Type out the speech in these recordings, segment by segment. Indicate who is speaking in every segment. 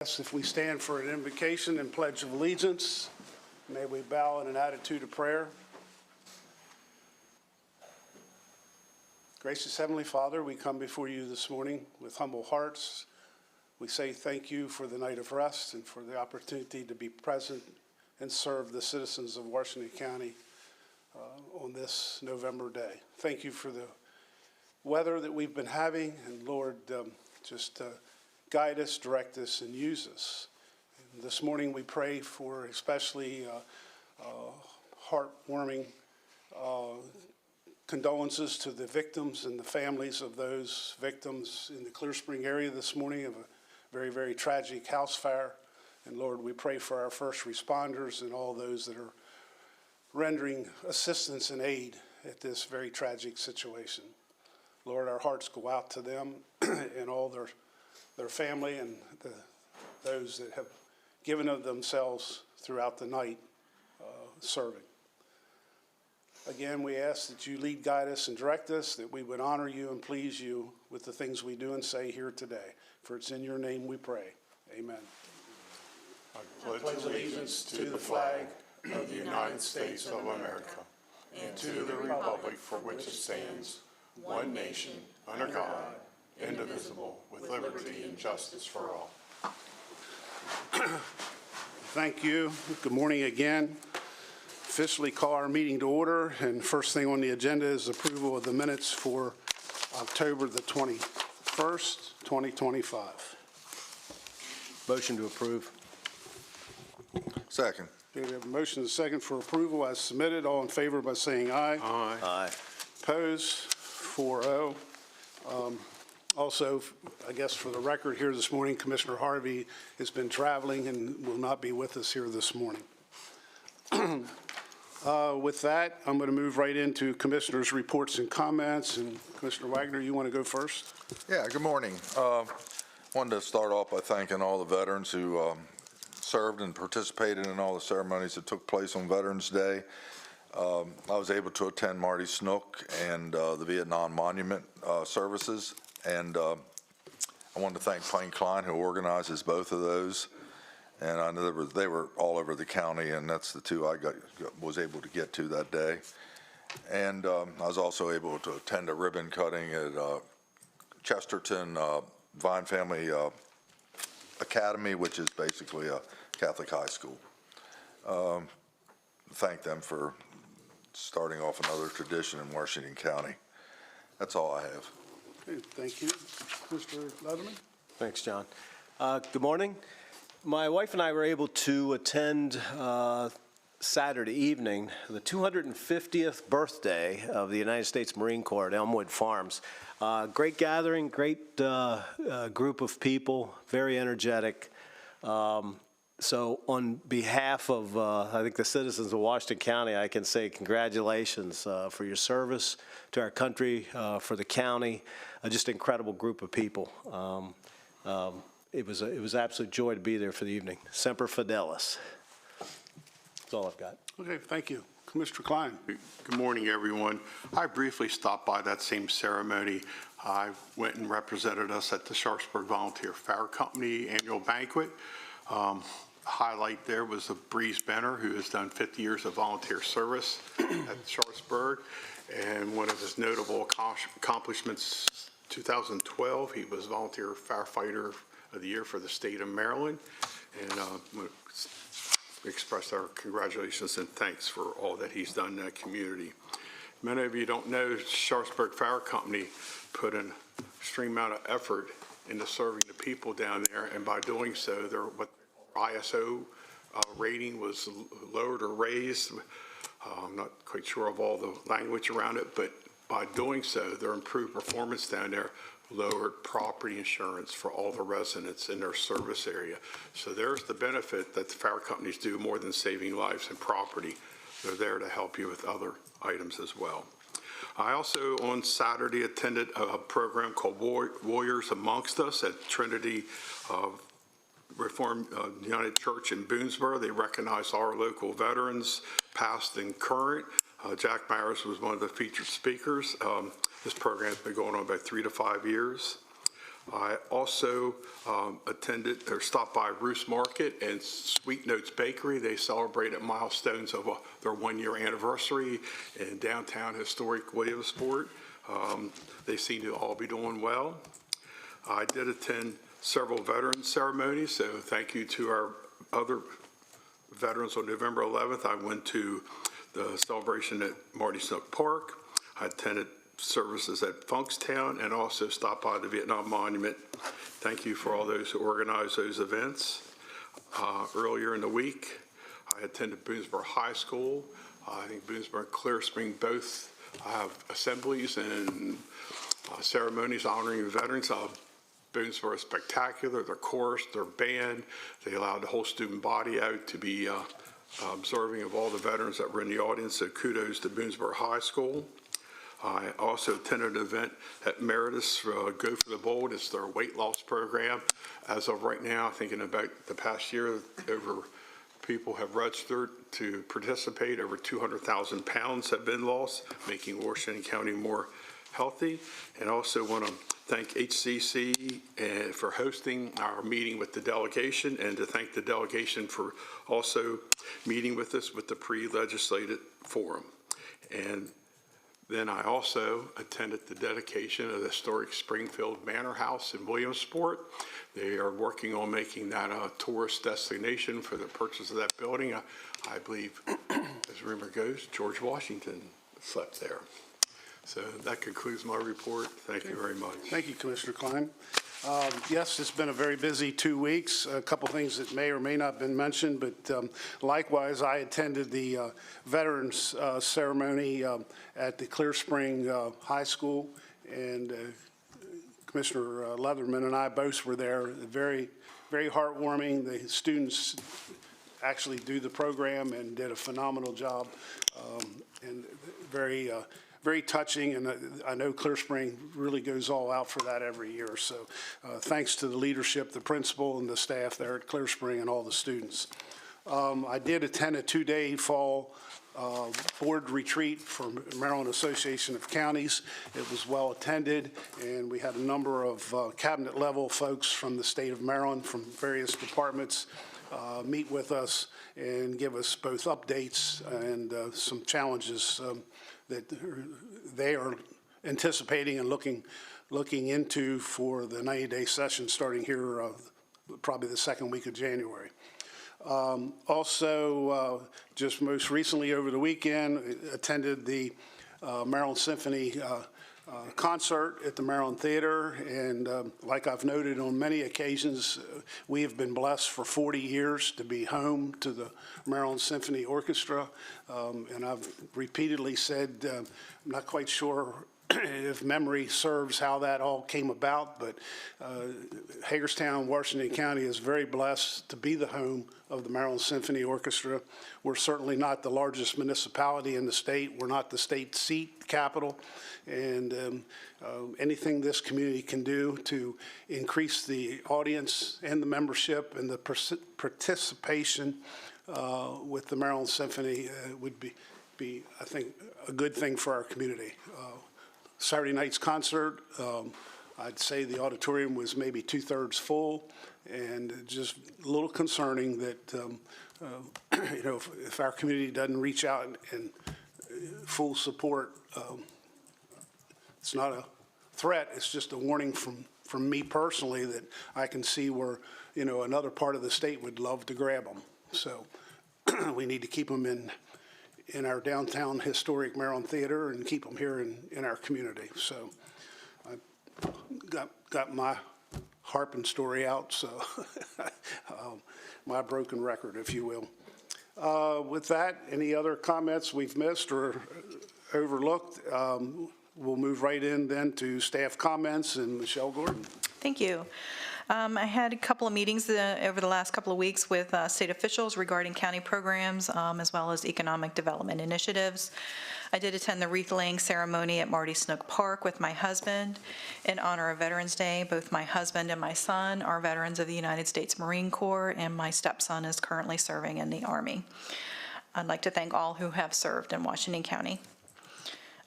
Speaker 1: If we stand for an invocation and pledge of allegiance, may we bow in an attitude of prayer. Gracious Heavenly Father, we come before you this morning with humble hearts. We say thank you for the night of rest and for the opportunity to be present and serve the citizens of Washington County on this November day. Thank you for the weather that we've been having, and Lord, just guide us, direct us, and use us. And this morning we pray for especially heartwarming condolences to the victims and the families of those victims in the Clear Spring area this morning of a very, very tragic house fire. And Lord, we pray for our first responders and all those that are rendering assistance and aid at this very tragic situation. Lord, our hearts go out to them and all their family and those that have given of themselves throughout the night serving. Again, we ask that you lead, guide us, and direct us, that we would honor you and please you with the things we do and say here today. For it's in your name we pray. Amen.
Speaker 2: I pledge allegiance to the flag of the United States of America and to the republic for which it stands, one nation, under God, indivisible, with liberty and justice for all.
Speaker 1: Thank you. Good morning again. Officially call our meeting to order, and first thing on the agenda is approval of the minutes for October the 21st, 2025.
Speaker 3: Motion to approve.
Speaker 2: Second.
Speaker 1: Okay, we have a motion and a second for approval as submitted. All in favor by saying aye.
Speaker 2: Aye.
Speaker 3: Aye.
Speaker 1: Opposed? 4-0. Also, I guess for the record here this morning, Commissioner Harvey has been traveling and will not be with us here this morning. With that, I'm going to move right into Commissioner's reports and comments. And Commissioner Wagner, you want to go first?
Speaker 4: Yeah, good morning. Wanted to start off by thanking all the veterans who served and participated in all the ceremonies that took place on Veterans Day. I was able to attend Marty Snook and the Vietnam Monument services, and I wanted to thank Plain Klein, who organizes both of those. And I know they were all over the county, and that's the two I was able to get to that day. And I was also able to attend a ribbon cutting at Chesterton Vine Family Academy, which is basically a Catholic high school. Thank them for starting off another tradition in Washington County. That's all I have.
Speaker 1: Okay, thank you. Mr. Leatherman?
Speaker 3: Thanks, John. Good morning. My wife and I were able to attend Saturday evening the 250th birthday of the United States Marine Corps at Elmwood Farms. Great gathering, great group of people, very energetic. So on behalf of, I think, the citizens of Washington County, I can say congratulations for your service to our country, for the county, just an incredible group of people. It was an absolute joy to be there for the evening. Semper Fidelis. That's all I've got.
Speaker 1: Okay, thank you. Commissioner Klein?
Speaker 2: Good morning, everyone. I briefly stopped by that same ceremony. I went and represented us at the Sharpsburg Volunteer Fire Company annual banquet. Highlight there was Breeze Benner, who has done 50 years of volunteer service at Sharpsburg. And one of his notable accomplishments, 2012, he was Volunteer Firefighter of the Year for the state of Maryland. And we express our congratulations and thanks for all that he's done in that community. Many of you don't know, Sharpsburg Fire Company put an extreme amount of effort into serving the people down there, and by doing so, what ISO rating was lowered or raised. I'm not quite sure of all the language around it, but by doing so, their improved performance down there lowered property insurance for all the residents in their service area. So there's the benefit that the fire companies do more than saving lives and property. They're there to help you with other items as well. I also, on Saturday, attended a program called Warriors Amongst Us at Trinity Reformed United Church in Boonesboro. They recognize our local veterans, past and current. Jack Myers was one of the featured speakers. This program has been going on about 3 to 5 years. I also attended or stopped by Roos Market and Sweet Notes Bakery. They celebrated milestones of their one-year anniversary in downtown historic Williamsport. They seem to all be doing well. I did attend several veterans ceremonies, so thank you to our other veterans. On November 11th, I went to the celebration at Marty Snook Park. I attended services at Funkstown and also stopped by the Vietnam Monument. Thank you for all those who organized those events. Earlier in the week, I attended Boonesboro High School. I think Boonesboro and Clear Spring both have assemblies and ceremonies honoring veterans. Boonesboro is spectacular, their chorus, their band. They allowed the whole student body out to be observing of all the veterans that were in the audience, so kudos to Boonesboro High School. I also attended an event at Meritus, Go for the Bold. It's their weight loss program. As of right now, I think in about the past year, over people have registered to participate. Over 200,000 pounds have been lost, making Washington County more healthy. And also want to thank HCC for hosting our meeting with the delegation, and to thank the delegation for also meeting with us with the pre-legislative forum. And then I also attended the dedication of the historic Springfield Manor House in Williamsport. They are working on making that a tourist destination for the purchase of that building. I believe, as rumor goes, George Washington slept there. So that concludes my report. Thank you very much.
Speaker 1: Thank you, Commissioner Klein. Yes, it's been a very busy 2 weeks. A couple things that may or may not have been mentioned, but likewise, I attended the Veterans Ceremony at the Clear Spring High School, and Commissioner Leatherman and I both were there. Very, very heartwarming. The students actually do the program and did a phenomenal job, and very touching, and I know Clear Spring really goes all out for that every year. So thanks to the leadership, the principal, and the staff there at Clear Spring, and all the students. I did attend a 2-day fall board retreat from Maryland Association of Counties. It was well attended, and we had a number of cabinet level folks from the state of Maryland from various departments meet with us and give us both updates and some challenges that they are anticipating and looking into for the 90-day session starting here probably the second week of January. Also, just most recently over the weekend, attended the Maryland Symphony concert at the Maryland Theater, and like I've noted on many occasions, we have been blessed for 40 years to be home to the Maryland Symphony Orchestra, and I've repeatedly said I'm not quite sure if memory serves how that all came about, but Hagerstown, Washington County is very blessed to be the home of the Maryland Symphony Orchestra. We're certainly not the largest municipality in the state. We're not the state seat capital, and anything this community can do to increase the audience and the membership and the participation with the Maryland Symphony would be, I think, a good thing for our community. Saturday night's concert, I'd say the auditorium was maybe 2/3 full, and just a little concerning that, you know, if our community doesn't reach out and full support, it's not a threat, it's just a warning from me personally that I can see where, you know, another part of the state would love to grab them. So we need to keep them in our downtown historic Maryland Theater and keep them here in our community. So I got my harping story out, so my broken record, if you will. With that, any other comments we've missed or overlooked? We'll move right in then to staff comments, and Michelle Gordon.
Speaker 5: Thank you. I had a couple of meetings over the last couple of weeks with state officials regarding county programs as well as economic development initiatives. I did attend the wreath-laying ceremony at Marty Snook Park with my husband in honor of Veterans Day. Both my husband and my son are veterans of the United States Marine Corps, and my stepson is currently serving in the Army. I'd like to thank all who have served in Washington County.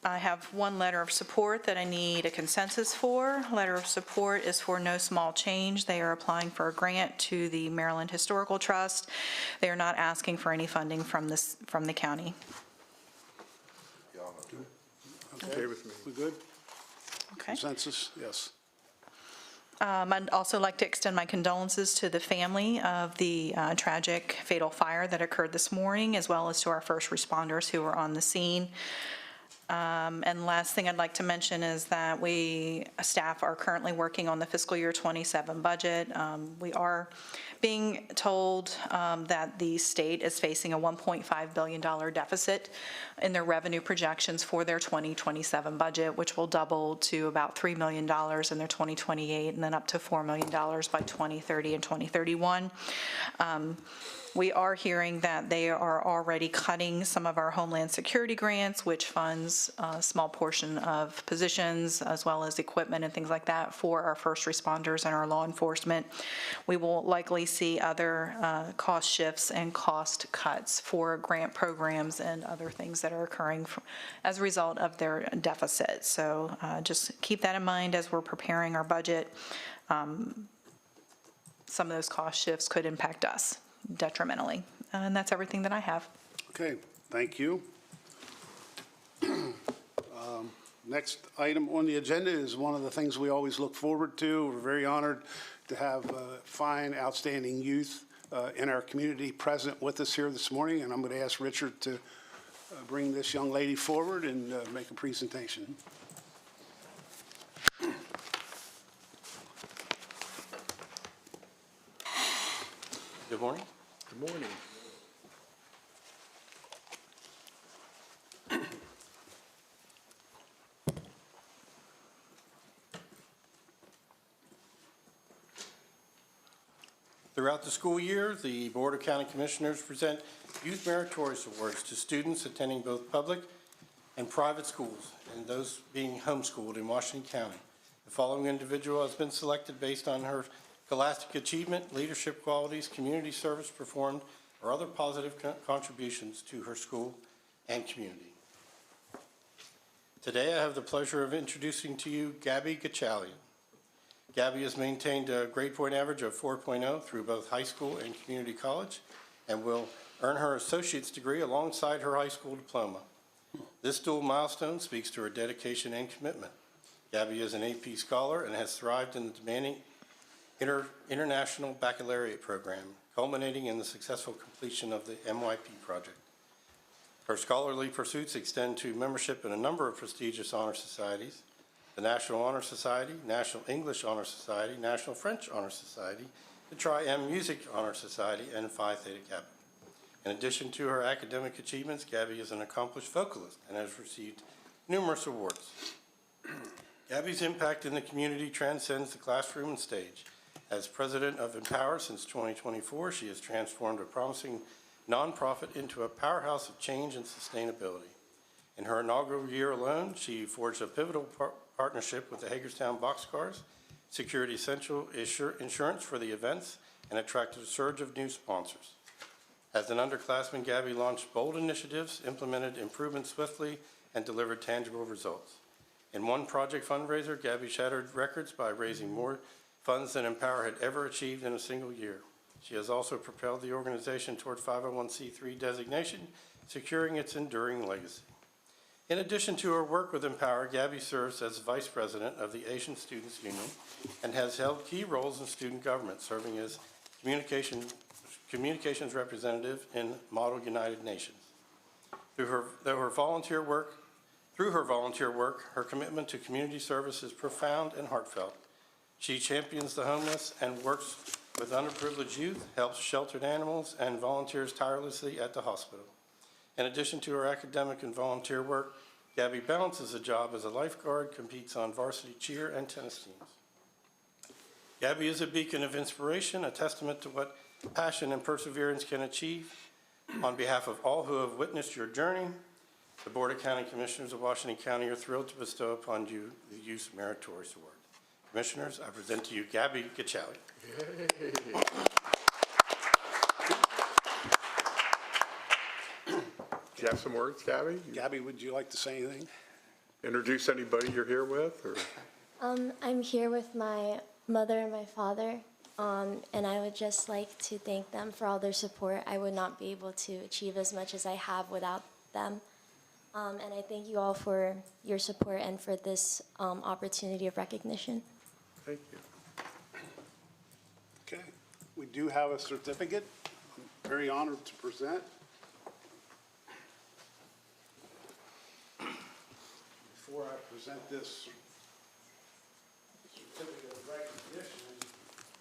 Speaker 5: I have one letter of support that I need a consensus for. Letter of support is for No Small Change. They are applying for a grant to the Maryland Historical Trust. They are not asking for any funding from the county.
Speaker 2: Okay with me.
Speaker 1: We good?
Speaker 5: Okay.
Speaker 1: Consensus? Yes.
Speaker 5: I'd also like to extend my condolences to the family of the tragic fatal fire that occurred this morning, as well as to our first responders who were on the scene. And last thing I'd like to mention is that staff are currently working on the fiscal year '27 budget. We are being told that the state is facing a $1.5 billion deficit in their revenue projections for their 2027 budget, which will double to about $3 million in their 2028, and then up to $4 million by 2030 and 2031. We are hearing that they are already cutting some of our Homeland Security grants, which funds a small portion of positions as well as equipment and things like that for our first responders and our law enforcement. We will likely see other cost shifts and cost cuts for grant programs and other things that are occurring as a result of their deficit. So just keep that in mind as we're preparing our budget. Some of those cost shifts could impact us detrimentally. And that's everything that I have.
Speaker 1: Okay, thank you. Next item on the agenda is one of the things we always look forward to. We're very honored to have fine, outstanding youth in our community present with us here this morning, and I'm going to ask Richard to bring this young lady forward and make a presentation.
Speaker 6: Good morning.
Speaker 2: Good morning.
Speaker 6: Throughout the school year, the Board of County Commissioners present Youth Meritorious Awards to students attending both public and private schools, and those being homeschooled in Washington County. The following individual has been selected based on her scholastic achievement, leadership qualities, community service performed, or other positive contributions to her school and community. Today, I have the pleasure of introducing to you Gabby Gachalian. Gabby has maintained a grade point average of 4.0 through both high school and community college and will earn her associate's degree alongside her high school diploma. This dual milestone speaks to her dedication and commitment. Gabby is an AP scholar and has thrived in the demanding international baccalaureate program, culminating in the successful completion of the MYP project. Her scholarly pursuits extend to membership in a number of prestigious honor societies: the National Honor Society, National English Honor Society, National French Honor Society, the Tri-M Music Honor Society, and Phi Theta Kappa. In addition to her academic achievements, Gabby is an accomplished vocalist and has received numerous awards. Gabby's impact in the community transcends the classroom and stage. As president of Empower since 2024, she has transformed a promising nonprofit into a powerhouse of change and sustainability. In her inaugural year alone, she forged a pivotal partnership with the Hagerstown Boxcars, secured essential insurance for the events, and attracted a surge of new sponsors. As an underclassman, Gabby launched bold initiatives, implemented improvements swiftly, and delivered tangible results. In one project fundraiser, Gabby shattered records by raising more funds than Empower had ever achieved in a single year. She has also propelled the organization toward 501c3 designation, securing its enduring legacy. In addition to her work with Empower, Gabby serves as Vice President of the Asian Students Union and has held key roles in student government, serving as communications representative in Model United Nations. Through her volunteer work, her commitment to community service is profound and heartfelt. She champions the homeless and works with underprivileged youth, helps sheltered animals, and volunteers tirelessly at the hospital. In addition to her academic and volunteer work, Gabby balances a job as a lifeguard, competes on varsity cheer and tennis teams. Gabby is a beacon of inspiration, a testament to what passion and perseverance can achieve. On behalf of all who have witnessed your journey, the Board of County Commissioners of Washington County are thrilled to bestow upon you the Youth Meritorious Award. Commissioners, I present to you Gabby Gachalian.
Speaker 2: Do you have some words, Gabby?
Speaker 1: Gabby, would you like to say anything?
Speaker 2: Introduce anybody you're here with, or?
Speaker 7: I'm here with my mother and my father, and I would just like to thank them for all their support. I would not be able to achieve as much as I have without them. And I thank you all for your support and for this opportunity of recognition.
Speaker 2: Thank you.
Speaker 1: Okay, we do have a certificate. I'm very honored to present. Before I present this certificate of recognition,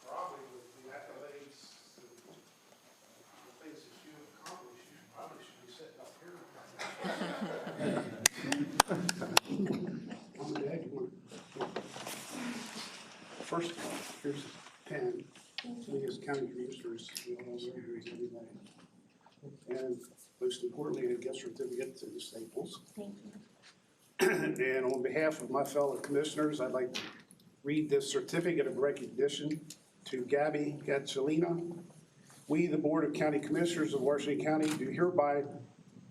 Speaker 1: probably with the accolades and the things that you have accomplished, you probably should be sitting up here. Mom and Dad, you want- First of all, here's a pen. We as county commissioners, we all know here every day. And most importantly, a gift certificate to the Staples.
Speaker 7: Thank you.
Speaker 1: And on behalf of my fellow commissioners, I'd like to read this certificate of recognition to Gabby Gatchalina. We, the Board of County Commissioners of Washington County, do hereby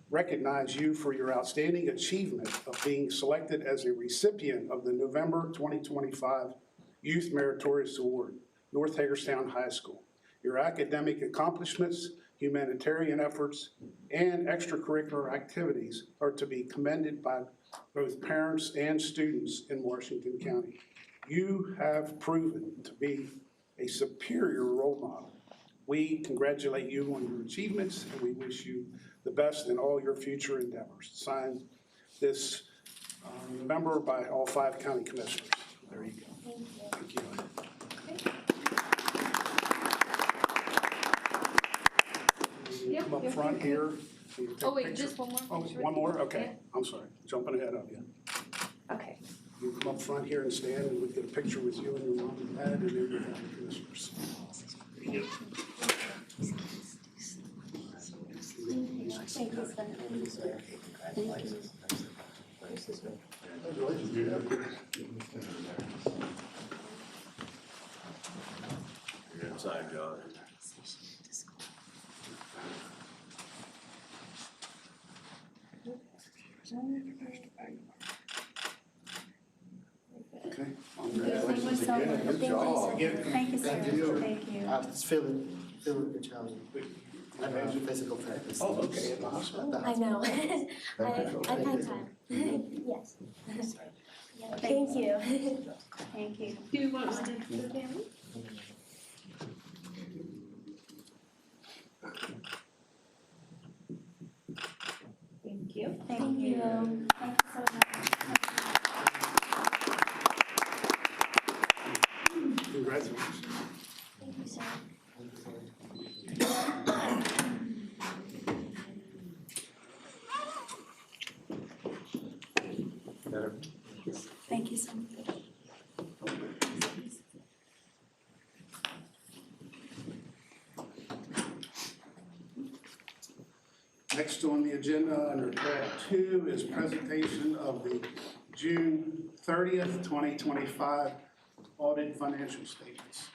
Speaker 1: recognize you for your outstanding achievement of being selected as a recipient of the November 2025 Youth Meritorious Award, North Hagerstown High School. Your academic accomplishments, humanitarian efforts, and extracurricular activities are to be commended by both parents and students in Washington County. You have proven to be a superior role model. We congratulate you on your achievements, and we wish you the best in all your future endeavors. Signed this November by all 5 county commissioners. There you go. Thank you. You come up front here. You take
Speaker 8: Oh,
Speaker 1: a
Speaker 8: wait,
Speaker 1: picture.
Speaker 8: just one more
Speaker 1: Oh,
Speaker 8: picture.
Speaker 1: one more? Okay, I'm sorry, jumping ahead of you.
Speaker 8: Okay.
Speaker 1: You come up front here and stand, and we'll get a picture with you and your mom and dad, and then your county commissioners.
Speaker 3: Inside, John.
Speaker 1: Okay. Congratulations again. Good job.
Speaker 8: Thank you, sir. Thank you.
Speaker 9: It's feeling good challenge. I'm a physical therapist.
Speaker 1: Oh, okay, at the hospital.
Speaker 7: I know. I've had time. Yes. Yeah, thank you.
Speaker 8: Thank you. Do you want one to the family? Thank you.
Speaker 7: Thank you.
Speaker 8: Thank you so much.
Speaker 1: Congratulations.
Speaker 7: Thank you, sir.
Speaker 8: Thank you so much.
Speaker 1: Next on the agenda under tab 2 is presentation of the June 30th, 2025 audit financial statements.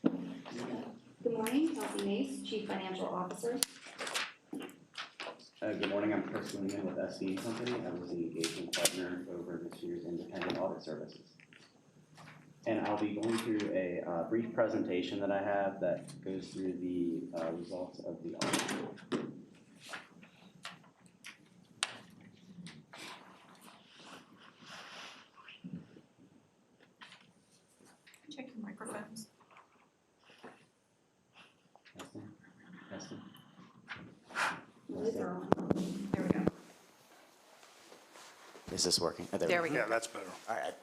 Speaker 10: Good morning, Kelsey Mace, Chief Financial Officer.
Speaker 11: Good morning, I'm Chris Lehman with SE Company. I was the engagement partner over this year's independent audit services. And I'll be going through a brief presentation that I have that goes through the results of the audit.
Speaker 5: Check your microphones.
Speaker 11: Testing.
Speaker 5: There we go.
Speaker 12: Is this working? Oh,
Speaker 5: There we
Speaker 1: Yeah,
Speaker 5: go.
Speaker 1: that's better.
Speaker 12: All right,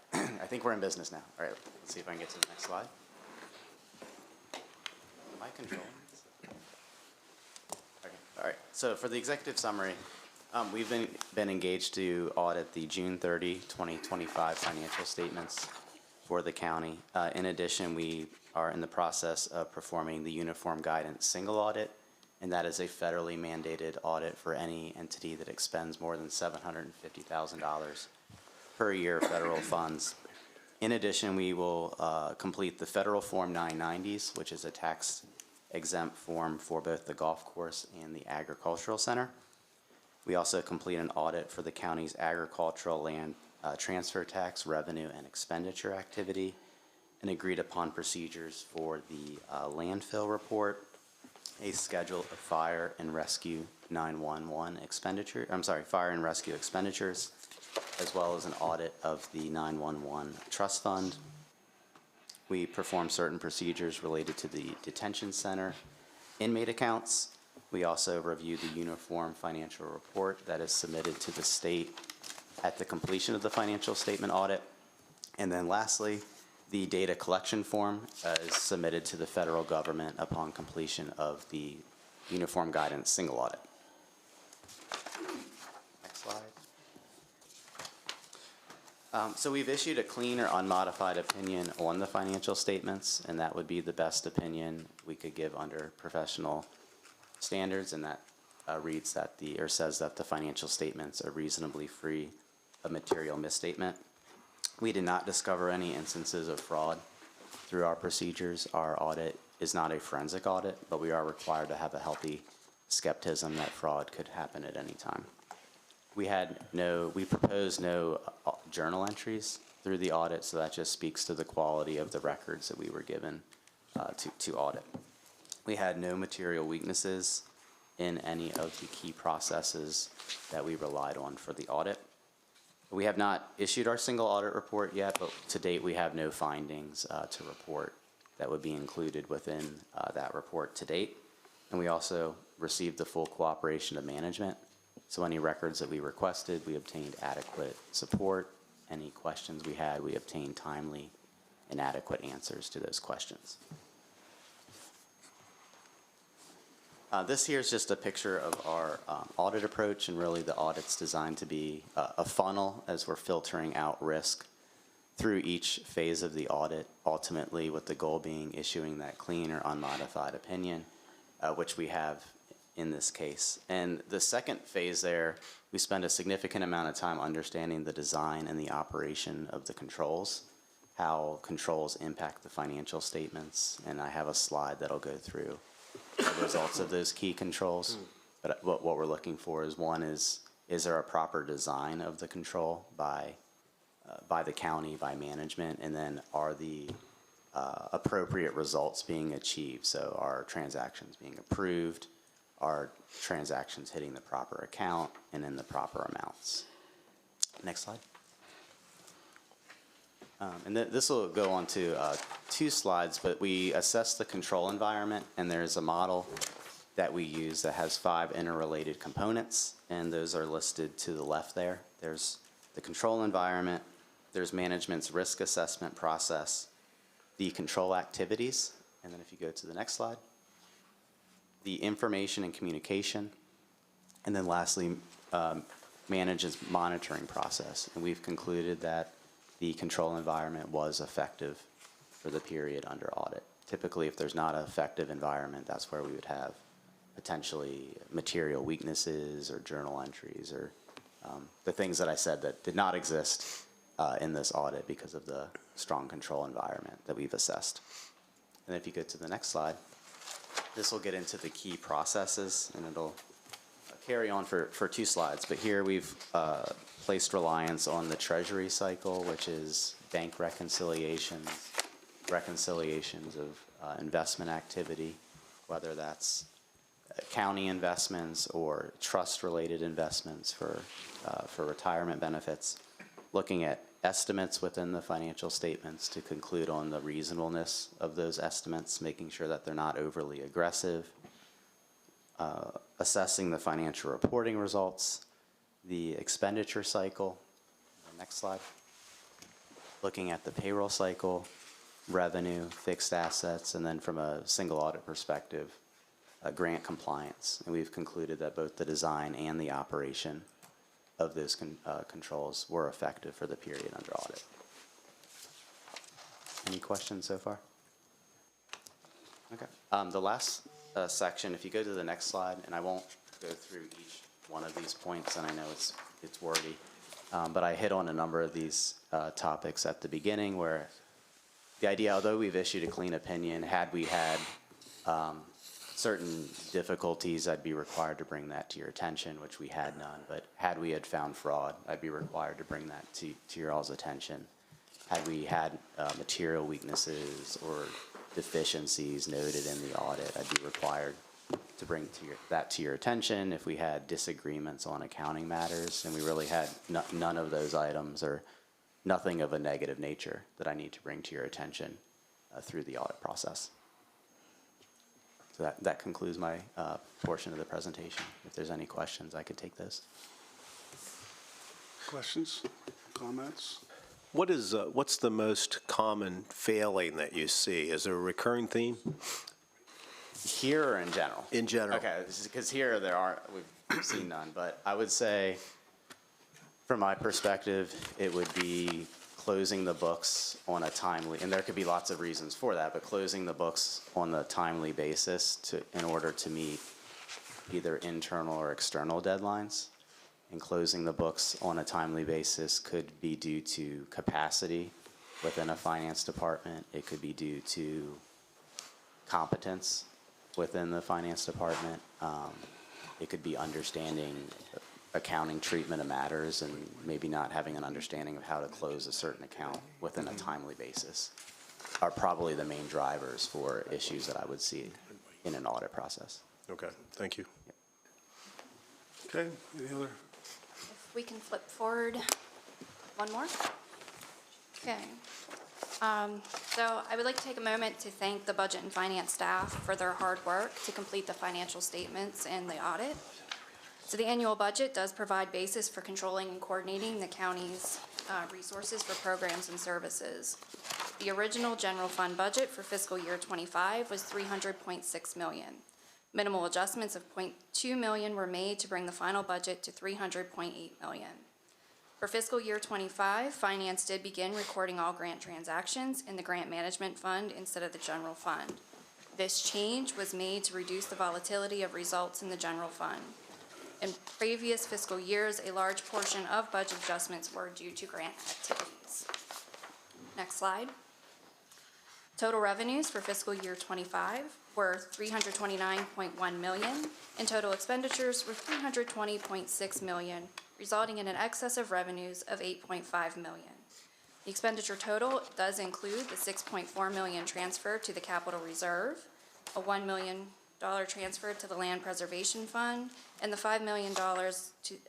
Speaker 12: I think we're in business now. All right, let's see if I can get to the next slide. Am I controlling this? Okay, all right, so for the executive summary, we've been engaged to audit the June 30, 2025 financial statements for the county. In addition, we are in the process of performing the Uniform Guidance Single Audit, and that is a federally mandated audit for any entity that expends more than $750,000 per year of federal funds. In addition, we will complete the federal Form 990s, which is a tax exempt form for both the golf course and the agricultural center. We also complete an audit for the county's agricultural land transfer tax revenue and expenditure activity, and agreed upon procedures for the landfill report, a schedule of fire and rescue 911 expenditure, fire and rescue expenditures, as well as an audit of the 911 trust fund. We perform certain procedures related to the detention center inmate accounts. We also review the uniform financial report that is submitted to the state at the completion of the financial statement audit. And then lastly, the data collection form is submitted to the federal government upon completion of the Uniform Guidance Single Audit. Next slide. So we've issued a clean or unmodified opinion on the financial statements, and that would be the best opinion we could give under professional standards, and that reads that says that the financial statements are reasonably free of material misstatement. We did not discover any instances of fraud through our procedures. Our audit is not a forensic audit, but we are required to have a healthy skepticism that fraud could happen at any time. We proposed no journal entries through the audit, so that just speaks to the quality of the records that we were given to audit. We had no material weaknesses in any of the key processes that we relied on for the audit. We have not issued our single audit report yet, but to date we have no findings to report that would be included within that report to date. And we also received the full cooperation of management. So any records that we requested, we obtained adequate support. Any questions we had, we obtained timely and adequate answers to those questions. This here is just a picture of our audit approach, and really the audit's designed to be a funnel as we're filtering out risk through each phase of the audit, ultimately with the goal being issuing that clean or unmodified opinion, which we have in this case. And the second phase there, we spend a significant amount of time understanding the design and the operation of the controls, how controls impact the financial statements, and I have a slide that'll go through the results of those key controls. But what we're looking for is, one is there a proper design of the control by the county, by management, and then are the appropriate results being achieved? So are transactions being approved? Are transactions hitting the proper account and in the proper amounts? Next slide. And this will go on to 2 slides, but we assess the control environment, and there's a model that we use that has 5 interrelated components, and those are listed to the left there. There's the control environment, there's management's risk assessment process, the control activities, and then if you go to the next slide, the information and communication, and then lastly, management's monitoring process. And we've concluded that the control environment was effective for the period under audit. Typically, if there's not an effective environment, that's where we would have potentially material weaknesses or journal entries or the things that I said that did not exist in this audit because of the strong control environment that we've assessed. And if you go to the next slide, this will get into the key processes, and it'll carry on for 2 slides. But here we've placed reliance on the treasury cycle, which is bank reconciliations of investment activity, whether that's county investments or trust-related investments for retirement benefits, looking at estimates within the financial statements to conclude on the reasonableness of those estimates, making sure that they're not overly aggressive, assessing the financial reporting results, the expenditure cycle, next slide, looking at the payroll cycle, revenue, fixed assets, and then from a single audit perspective, grant compliance. And we've concluded that both the design and the operation of those controls were effective for the period under audit. Any questions so far? Okay. The last section, if you go to the next slide, and I won't go through each one of these points, and I know it's wordy, but I hit on a number of these topics at the beginning, where the idea, although we've issued a clean opinion, had we had certain difficulties, I'd be required to bring that to your attention, which we had none. But had we had found fraud, I'd be required to bring that to your all's attention. Had we had material weaknesses or deficiencies noted in the audit, I'd be required to bring that to your attention. If we had disagreements on accounting matters, and we really had none of those items or nothing of a negative nature that I need to bring to your attention through the audit process. So that concludes my portion of the presentation. If there's any questions, I could take those.
Speaker 1: Questions, comments?
Speaker 3: What's the most common failing that you see? Is there a recurring theme?
Speaker 12: Here or in general?
Speaker 3: In general.
Speaker 12: Okay, because here we've seen none, but I would say, from my perspective, it would be closing the books on a timely, and there could be lots of reasons for that, but closing the books on a timely basis in order to meet either internal or external deadlines. And closing the books on a timely basis could be due to capacity within a finance department. It could be due to competence within the finance department. It could be understanding accounting treatment of matters and maybe not having an understanding of how to close a certain account within a timely basis are probably the main drivers for issues that I would see in an audit process.
Speaker 3: Okay, thank you.
Speaker 1: Okay, any other?
Speaker 10: If we can flip forward one more. Okay. So I would like to take a moment to thank the Budget and Finance staff for their hard work to complete the financial statements and the audit. So the annual budget does provide basis for controlling and coordinating the county's resources for programs and services. The original general fund budget for fiscal year '25 was $300.6 million. Minimal adjustments of $0.2 million were made to bring the final budget to $300.8 million. For fiscal year '25, Finance did begin recording all grant transactions in the Grant Management Fund instead of the general fund. This change was made to reduce the volatility of results in the general fund. In previous fiscal years, a large portion of budget adjustments were due to grant activities. Next slide. Total revenues for fiscal year '25 were $329.1 million, and total expenditures were $320.6 million, resulting in an excess of revenues of $8.5 million. The expenditure total does include the $6.4 million transfer to the capital reserve, a $1 million transfer to the land preservation fund, and the $5 million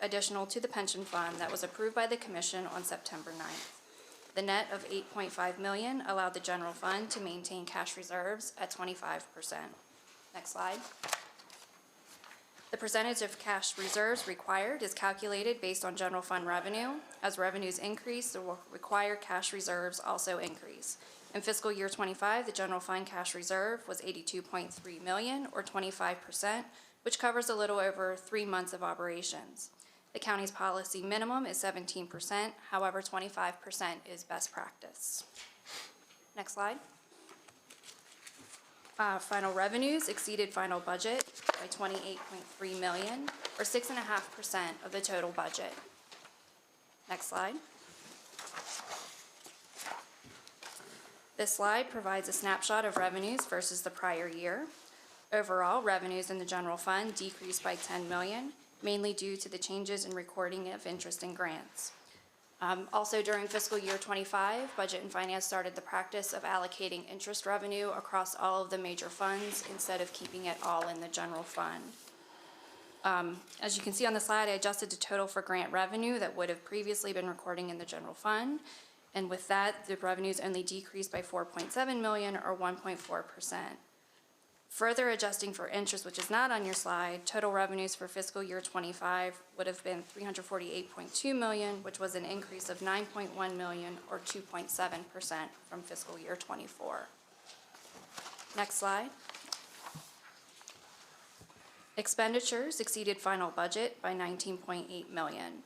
Speaker 10: additional to the pension fund that was approved by the commission on September 9th. The net of $8.5 million allowed the general fund to maintain cash reserves at 25%. Next slide. The percentage of cash reserves required is calculated based on general fund revenue. As revenues increase, the required cash reserves also increase. In fiscal year '25, the general fund cash reserve was $82.3 million, or 25%, which covers a little over 3 months of operations. The county's policy minimum is 17%, however, 25% is best practice. Next slide. Final revenues exceeded final budget by $28.3 million, or 6.5% of the total budget. Next slide. This slide provides a snapshot of revenues versus the prior year. Overall, revenues in the general fund decreased by $10 million, mainly due to the changes in recording of interest and grants. Also, during fiscal year '25, Budget and Finance started the practice of allocating interest revenue across all of the major funds instead of keeping it all in the general fund. As you can see on the slide, I adjusted the total for grant revenue that would have previously been recording in the general fund. And with that, the revenues only decreased by $4.7 million, or 1.4%. Further adjusting for interest, which is not on your slide, total revenues for fiscal year '25 would have been $348.2 million, which was an increase of $9.1 million, or 2.7% from fiscal year '24. Next slide. Expenditures exceeded final budget by $19.8 million.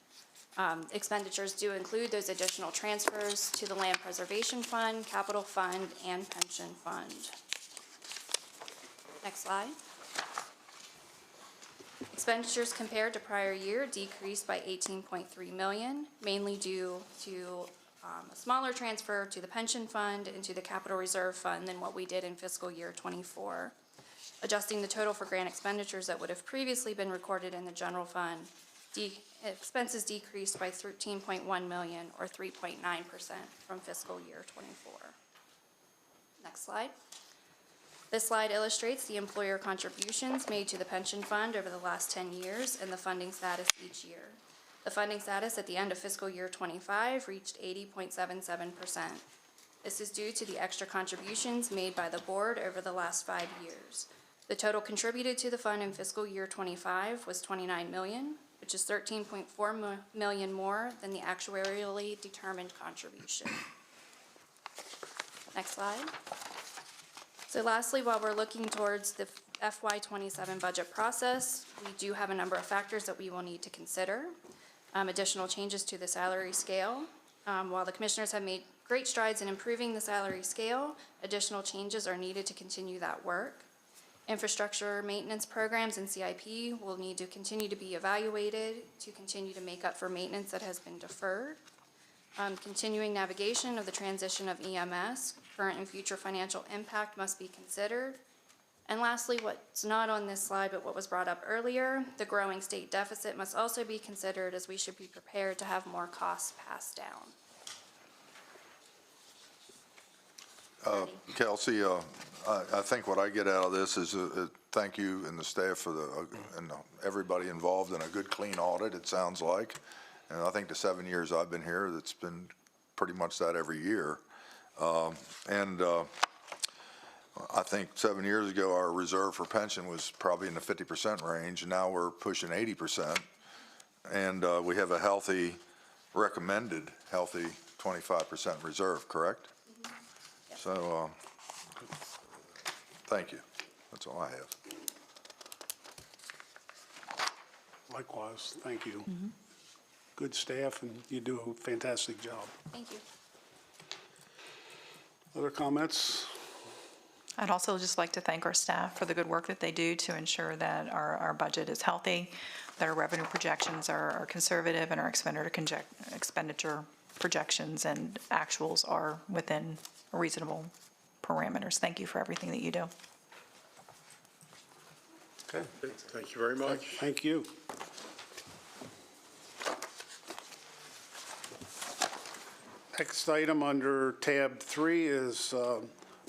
Speaker 10: Expenditures do include those additional transfers to the Land Preservation Fund, Capital Fund, and Pension Fund. Next slide. Expenditures compared to prior year decreased by $18.3 million, mainly due to a smaller transfer to the pension fund and to the capital reserve fund than what we did in fiscal year '24. adjusting the total for grant expenditures that would have previously been recorded in the general fund. Expenses decreased by $13.1 million, or 3.9% from fiscal year '24. Next slide. This slide illustrates the employer contributions made to the pension fund over the last 10 years and the funding status each year. The funding status at the end of fiscal year '25 reached 80.77%. This is due to the extra contributions made by the board over the last 5 years. The total contributed to the fund in fiscal year '25 was $29 million, which is $13.4 million more than the actuarially determined contribution. Next slide. So lastly, while we're looking towards the FY '27 budget process, we do have a number of factors that we will need to consider. Additional changes to the salary scale. While the commissioners have made great strides in improving the salary scale, additional changes are needed to continue that work. Infrastructure maintenance programs and CIP will need to continue to be evaluated to continue to make up for maintenance that has been deferred. Continuing navigation of the transition of EMS, current and future financial impact must be considered. And lastly, what's not on this slide, but what was brought up earlier, the growing state deficit must also be considered, as we should be prepared to have more costs passed down.
Speaker 4: Kelsey, I think what I get out of this is thank you and the staff for and everybody involved in a good, clean audit, it sounds like. And I think the 7 years I've been here, it's been pretty much that every year. I think 7 years ago, our reserve for pension was probably in the 50% range, and now we're pushing 80%. And we have a healthy, recommended healthy 25% reserve, correct?
Speaker 10: Mm-hmm.
Speaker 4: So, thank you. That's all I have.
Speaker 1: Likewise, thank you. Good staff, and you do a fantastic job.
Speaker 10: Thank you.
Speaker 1: Other comments?
Speaker 5: I'd also just like to thank our staff for the good work that they do to ensure that our budget is healthy, that our revenue projections are conservative, and our expenditure projections and actuals are within reasonable parameters. Thank you for everything that you do.
Speaker 1: Okay.
Speaker 2: Thank you very much.
Speaker 1: Thank you. Next item under tab 3 is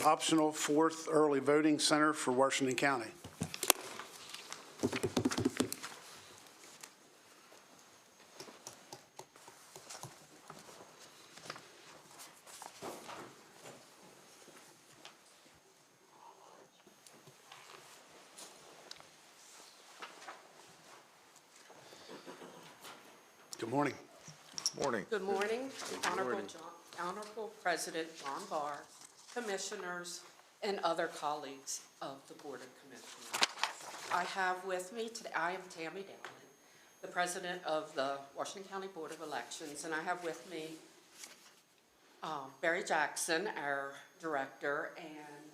Speaker 1: optional 4th early voting center for Washington County. Good morning.
Speaker 4: Morning.
Speaker 13: Good morning, Honorable President John Barr, Commissioners, and other colleagues of the Board of Commissioners. I have with me today, I am Tammy Dowling, the President of the Washington County Board of Elections, and I have with me Barry Jackson, our Director, and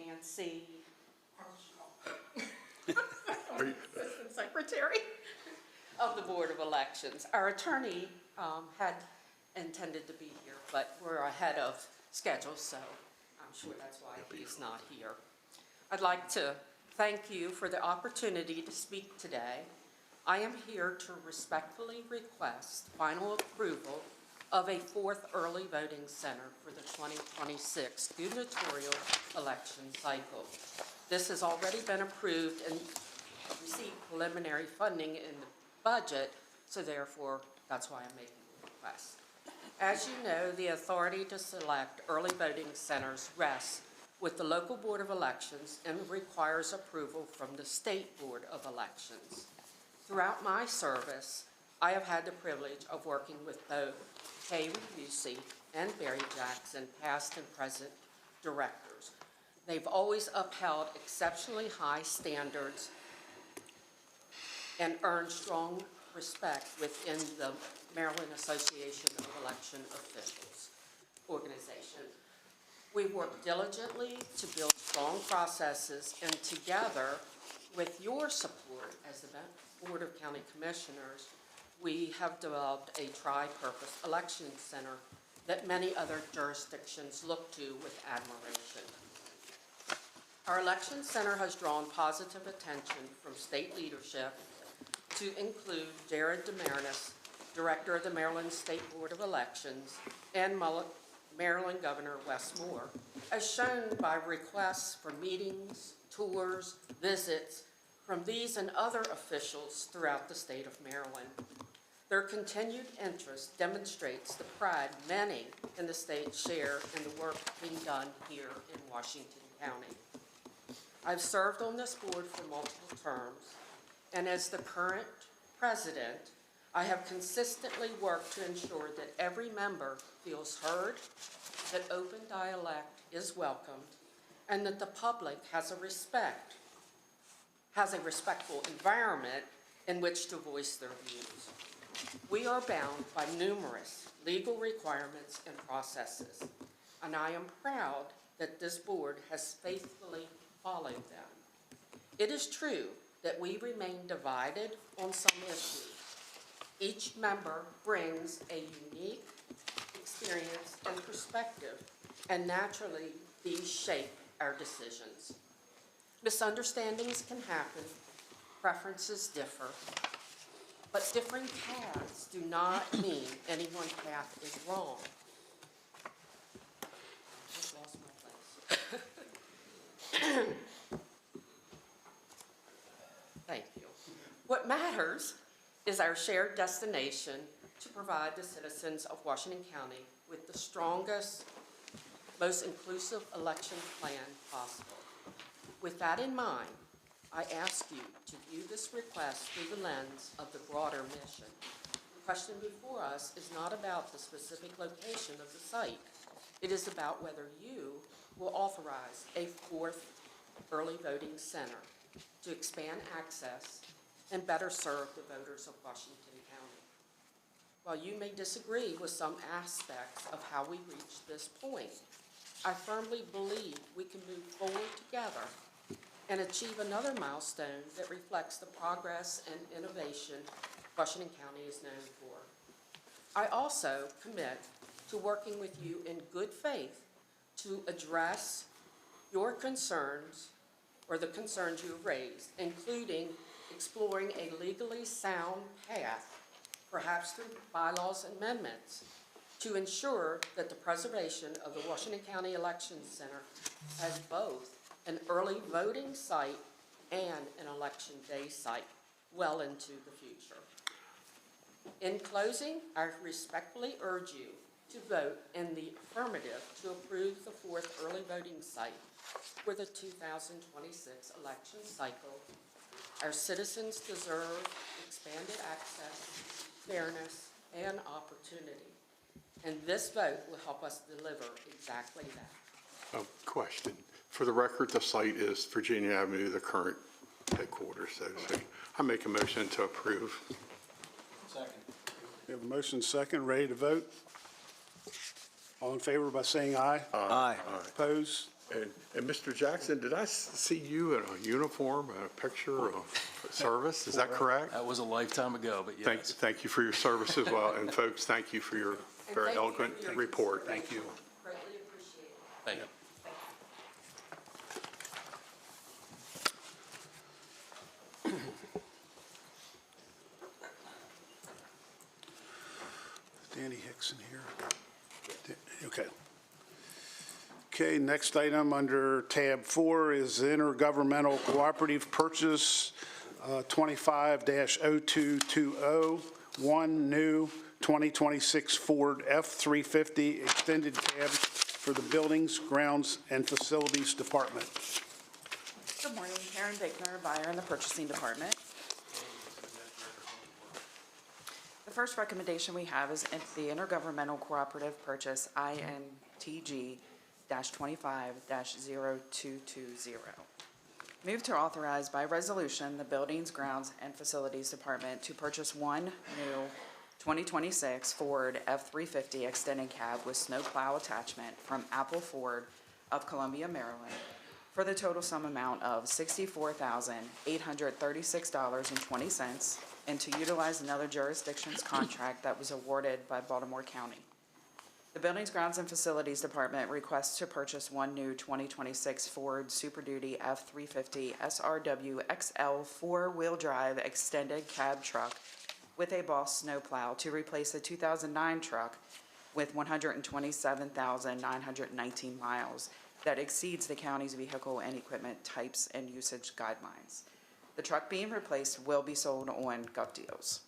Speaker 13: Nancy Assistant Secretary of the Board of Elections. Our attorney had intended to be here, but we're ahead of schedule, so I'm sure that's why he's not here. I'd like to thank you for the opportunity to speak today. I am here to respectfully request final approval of a 4th early voting center for the 2026 gubernatorial election cycle. This has already been approved and received preliminary funding in the budget, so therefore, that's why I'm making the request. As you know, the authority to select early voting centers rests with the local Board of Elections and requires approval from the State Board of Elections. Throughout my service, I have had the privilege of working with both Kay Busey and Barry Jackson, past and present directors. They've always upheld exceptionally high standards and earned strong respect within the Maryland Association of Election Officials organization. We work diligently to build strong processes, and together with your support as the Board of County Commissioners, we have developed a tri-purpose election center that many other jurisdictions look to with admiration. Our election center has drawn positive attention from state leadership to include Jared DeMarinis, Director of the Maryland State Board of Elections, and Maryland Governor Wes Moore, as shown by requests for meetings, tours, visits from these and other officials throughout the state of Maryland. Their continued interest demonstrates the pride many in the state share in the work being done here in Washington County. I've served on this board for multiple terms, and as the current president, I have consistently worked to ensure that every member feels heard, that open dialect is welcomed, and that the public has a respectful environment in which to voice their views. We are bound by numerous legal requirements and processes, and I am proud that this board has faithfully followed them. It is true that we remain divided on some issues. Each member brings a unique experience and perspective, and naturally, these shape our decisions. Misunderstandings can happen, preferences differ, but differing paths do not mean any one path is wrong. I just lost my place. Thank you. What matters is our shared destination to provide the citizens of Washington County with the strongest, most inclusive election plan possible. With that in mind, I ask you to view this request through the lens of the broader mission. The question before us is not about the specific location of the site. It is about whether you will authorize a fourth early voting center to expand access and better serve the voters of Washington County. While you may disagree with some aspects of how we reached this point, I firmly believe we can move forward together and achieve another milestone that reflects the progress and innovation Washington County is known for. I also commit to working with you in good faith to address your concerns or the concerns you've raised, including exploring a legally sound path, perhaps through bylaws amendments, to ensure that the preservation of the Washington County Election Center has both an early voting site and an election day site well into the future. In closing, I respectfully urge you to vote in the affirmative to approve the fourth early voting site for the 2026 election cycle. Our citizens deserve expanded access, fairness, and opportunity. And this vote will help us deliver exactly that.
Speaker 2: Question. For the record, the site is Virginia Avenue, the current headquarters, so to speak. I make a motion to approve.
Speaker 6: Second.
Speaker 1: We have a motion second, ready to vote? All in favor by saying aye?
Speaker 3: Aye.
Speaker 1: Opposed?
Speaker 2: And Mr. Jackson, did I see you in a uniform, a picture of service? Is that correct?
Speaker 14: That was a lifetime ago, but yes.
Speaker 2: Thank you for your service as well. And folks, thank you for your very eloquent report.
Speaker 1: Thank you.
Speaker 13: Greatly appreciate it.
Speaker 14: Thank you.
Speaker 1: Danny Hickson here. Okay. Okay, next item under tab 4 is intergovernmental cooperative purchase 25-0220, one new 2026 Ford F-350 extended cab for the Buildings, Grounds, and Facilities Department.
Speaker 15: Good morning, Karen Bickner, buyer in the purchasing department. The first recommendation we have is the intergovernmental cooperative purchase INTG-25-0220. Move to authorize by resolution the Buildings, Grounds, and Facilities Department to purchase one new 2026 Ford F-350 extended cab with snowplow attachment from Apple Ford of Columbia, Maryland, for the total sum amount of $64,836.20, and to utilize another jurisdiction's contract that was awarded by Baltimore County. The Buildings, Grounds, and Facilities Department requests to purchase one new 2026 Ford Super Duty F-350 SRW XL four-wheel drive extended cab truck with a Boss snowplow to replace a 2009 truck with 127,919 miles that exceeds the county's vehicle and equipment types and usage guidelines. The truck being replaced will be sold on GovDeals.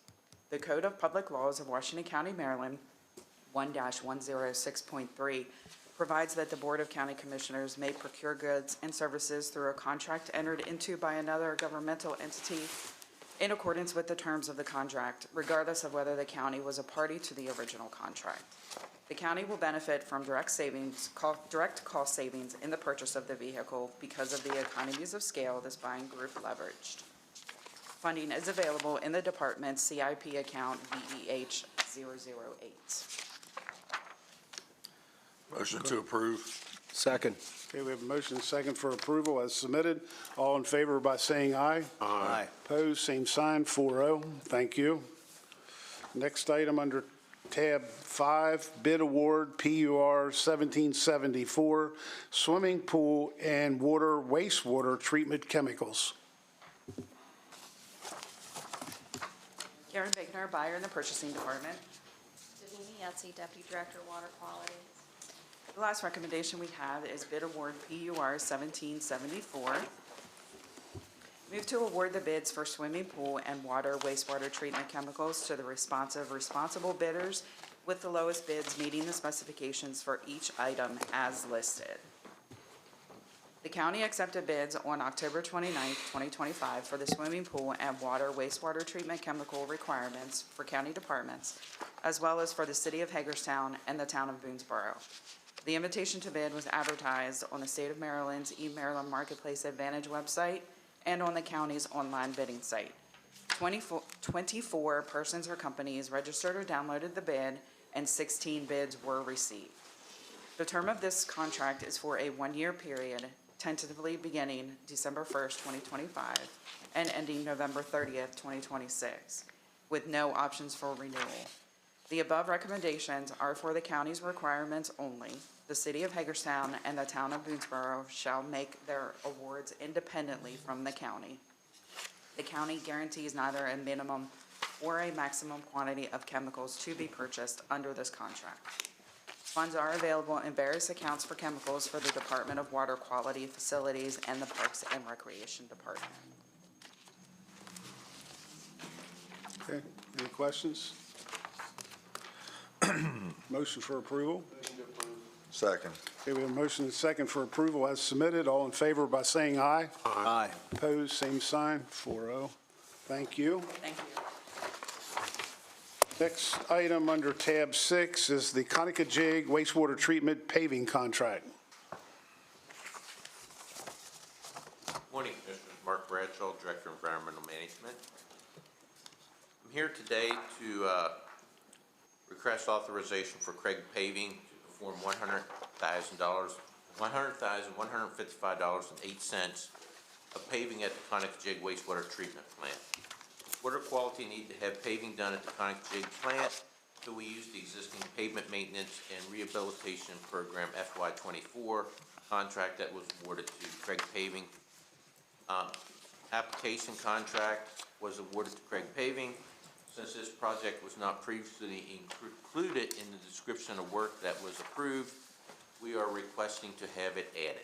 Speaker 15: The Code of Public Laws of Washington County, Maryland, 1-106.3, provides that the Board of County Commissioners may procure goods and services through a contract entered into by another governmental entity in accordance with the terms of the contract, regardless of whether the county was a party to the original contract. The county will benefit from direct cost savings in the purchase of the vehicle because of the economies of scale this buying group leveraged. Funding is available in the department's CIP account VEH 008.
Speaker 4: Motion to approve.
Speaker 3: Second.
Speaker 1: Okay, we have a motion and second for approval as submitted. All in favor by saying aye.
Speaker 3: Aye.
Speaker 1: Opposed, same sign, 4-0. Thank you. Next item under tab 5, bid award PUR 1774, swimming pool and wastewater treatment chemicals.
Speaker 15: Karen Bickner, buyer in the purchasing department.
Speaker 10: Davini Yetsey, Deputy Director, Water Quality.
Speaker 15: The last recommendation we have is bid award PUR 1774. Move to award the bids for swimming pool and wastewater treatment chemicals to the responsible bidders with the lowest bids meeting the specifications for each item as listed. The county accepted bids on October 29th, 2025 for the swimming pool and wastewater treatment chemical requirements for county departments, as well as for the city of Hagerstown and the town of Boonesboro. The invitation to bid was advertised on the State of Maryland's eMaryland Marketplace Advantage website and on the county's online bidding site. 24 persons or companies registered or downloaded the bid, and 16 bids were received. The term of this contract is for a one-year period, tentatively beginning December 1st, 2025, and ending November 30th, 2026, with no options for renewal. The above recommendations are for the county's requirements only. The city of Hagerstown and the town of Boonesboro shall make their awards independently from the county. The county guarantees neither a minimum or a maximum quantity of chemicals to be purchased under this contract. Funds are available in various accounts for chemicals for the Department of Water Quality Facilities and the Parks and Recreation Department.
Speaker 1: Okay, any questions? Motion for approval?
Speaker 4: Second.
Speaker 1: Okay, we have a motion and second for approval as submitted. All in favor by saying aye.
Speaker 3: Aye.
Speaker 1: Opposed, same sign, 4-0. Thank you.
Speaker 15: Thank you.
Speaker 1: Next item under tab 6 is the Conicajig wastewater treatment paving contract.
Speaker 16: Morning, Commissioners. Mark Bradshaw, Director of Environmental Management. I'm here today to request authorization for Craig Paving to perform $100,155.08 of paving at the Conicajig wastewater treatment plant. Water Quality need to have paving done at the Conicajig plant, so we use the existing pavement maintenance and rehabilitation program FY24 contract that was awarded to Craig Paving. Application contract was awarded to Craig Paving. Since this project was not previously included in the description of work that was approved, we are requesting to have it added.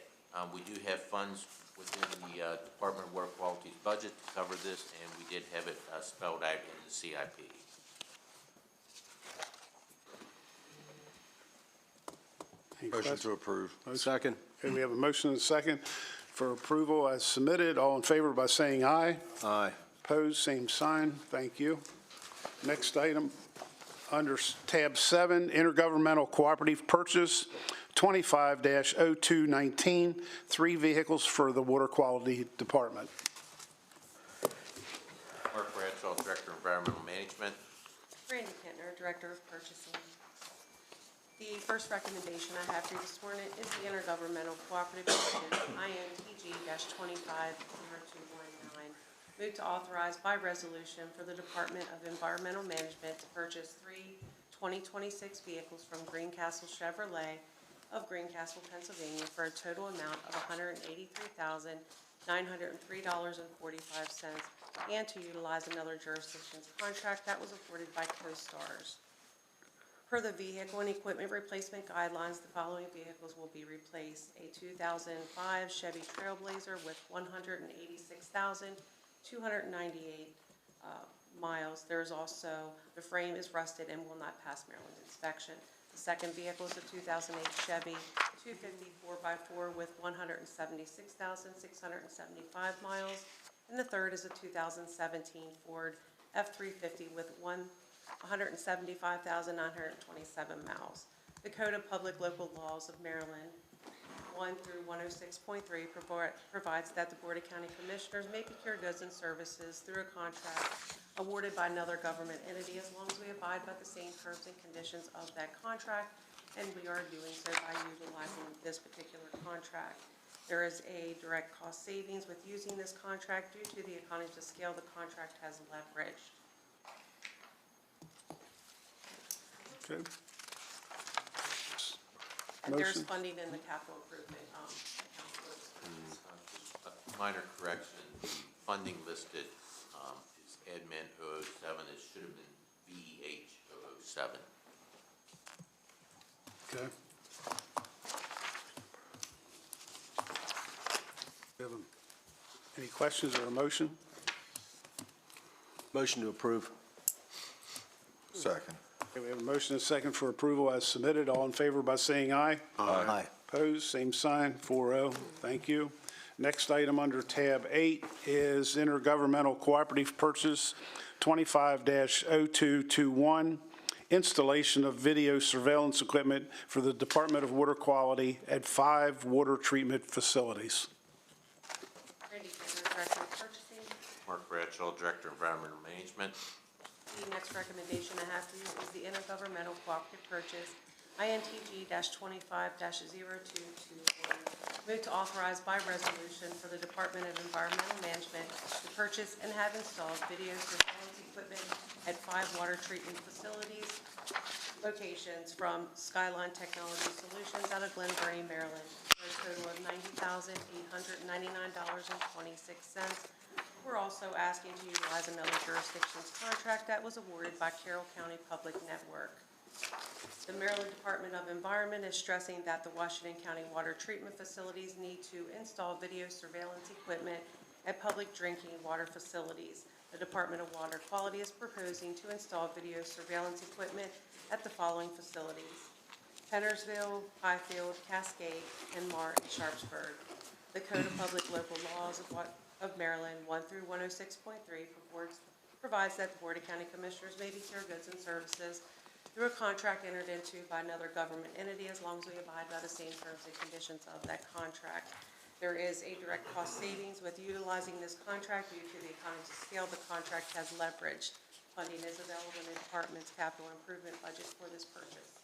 Speaker 16: We do have funds within the Department of Water Quality's budget to cover this, and we did have it spelled out in the CIP.
Speaker 1: Any
Speaker 4: Motion
Speaker 1: questions?
Speaker 4: to approve.
Speaker 3: Second.
Speaker 1: Okay, we have a motion and a second for approval as submitted. All in favor by saying aye.
Speaker 3: Aye.
Speaker 1: Opposed, same sign. Thank you. Next item under tab 7, intergovernmental cooperative purchase 25-0219, 3 vehicles for the Water Quality Department.
Speaker 16: Mark Bradshaw, Director of Environmental Management.
Speaker 17: Randy Kentner, Director of Purchasing. The first recommendation I have for you this morning is the intergovernmental cooperative purchase INTG-250219. Move to authorize by resolution for the Department of Environmental Management to purchase 3 2026 vehicles from Greencastle Chevrolet of Greencastle, Pennsylvania, for a total amount of $183,903.45, and to utilize another jurisdiction's contract that was awarded by CoStars. Per the vehicle and equipment replacement guidelines, the following vehicles will be replaced: a 2005 Chevy Trailblazer with 186,298 miles. There's also, the frame is rusted and will not pass Maryland inspection. The second vehicle is a 2008 Chevy 250 4x4 with 176,675 miles. And the third is a 2017 Ford F-350 with 175,927 miles. The Code of Public Local Laws of Maryland 1 through 106.3 provides that the Board of County Commissioners may procure goods and services through a contract awarded by another government entity as long as we abide by the same terms and conditions of that contract, and we are doing so by utilizing this particular contract. There is a direct cost savings with using this contract due to the economies of scale the contract has leveraged.
Speaker 1: Okay.
Speaker 17: And there's
Speaker 1: Motion.
Speaker 17: funding in the capital improvement account.
Speaker 16: A minor correction, the funding listed is admin 007, it should have been VH 007.
Speaker 1: Okay. Any questions or a motion?
Speaker 3: Motion to approve.
Speaker 4: Second.
Speaker 1: Okay, we have a motion and a second for approval as submitted. All in favor by saying aye.
Speaker 3: Aye.
Speaker 1: Opposed, same sign, 4-0. Thank you. Next item under tab 8 is intergovernmental cooperative purchase 25-0221, installation of video surveillance equipment for the Department of Water Quality at 5 water treatment facilities.
Speaker 17: Randy Pitner, Director of Purchasing.
Speaker 16: Mark Bradshaw, Director of Environmental Management.
Speaker 17: The next recommendation I have for you is the intergovernmental cooperative purchase, INTG-25-0221. Move to authorize by resolution for the Department of Environmental Management to purchase and have installed video surveillance equipment at 5 water treatment facilities locations from Skyline Technology Solutions out of Glenbury, Maryland, for a total of $90,899.26. We're also asking to utilize another jurisdiction's contract that was awarded by Carroll County Public Network. The Maryland Department of Environment is stressing that the Washington County water treatment facilities need to install video surveillance equipment at public drinking water facilities. The Department of Water Quality is proposing to install video surveillance equipment at the following facilities: Pennersville, Highfield, Cascade, and Mar in Sharpsburg. The Code of Public Local Laws of Maryland 1 through 106.3 provides that the Board of County Commissioners may procure goods and services through a contract entered into by another government entity as long as we abide by the same terms and conditions of that contract. There is a direct cost savings with utilizing this contract due to the economies of scale the contract has leveraged. Funding is available in the department's capital improvement budget for this purchase.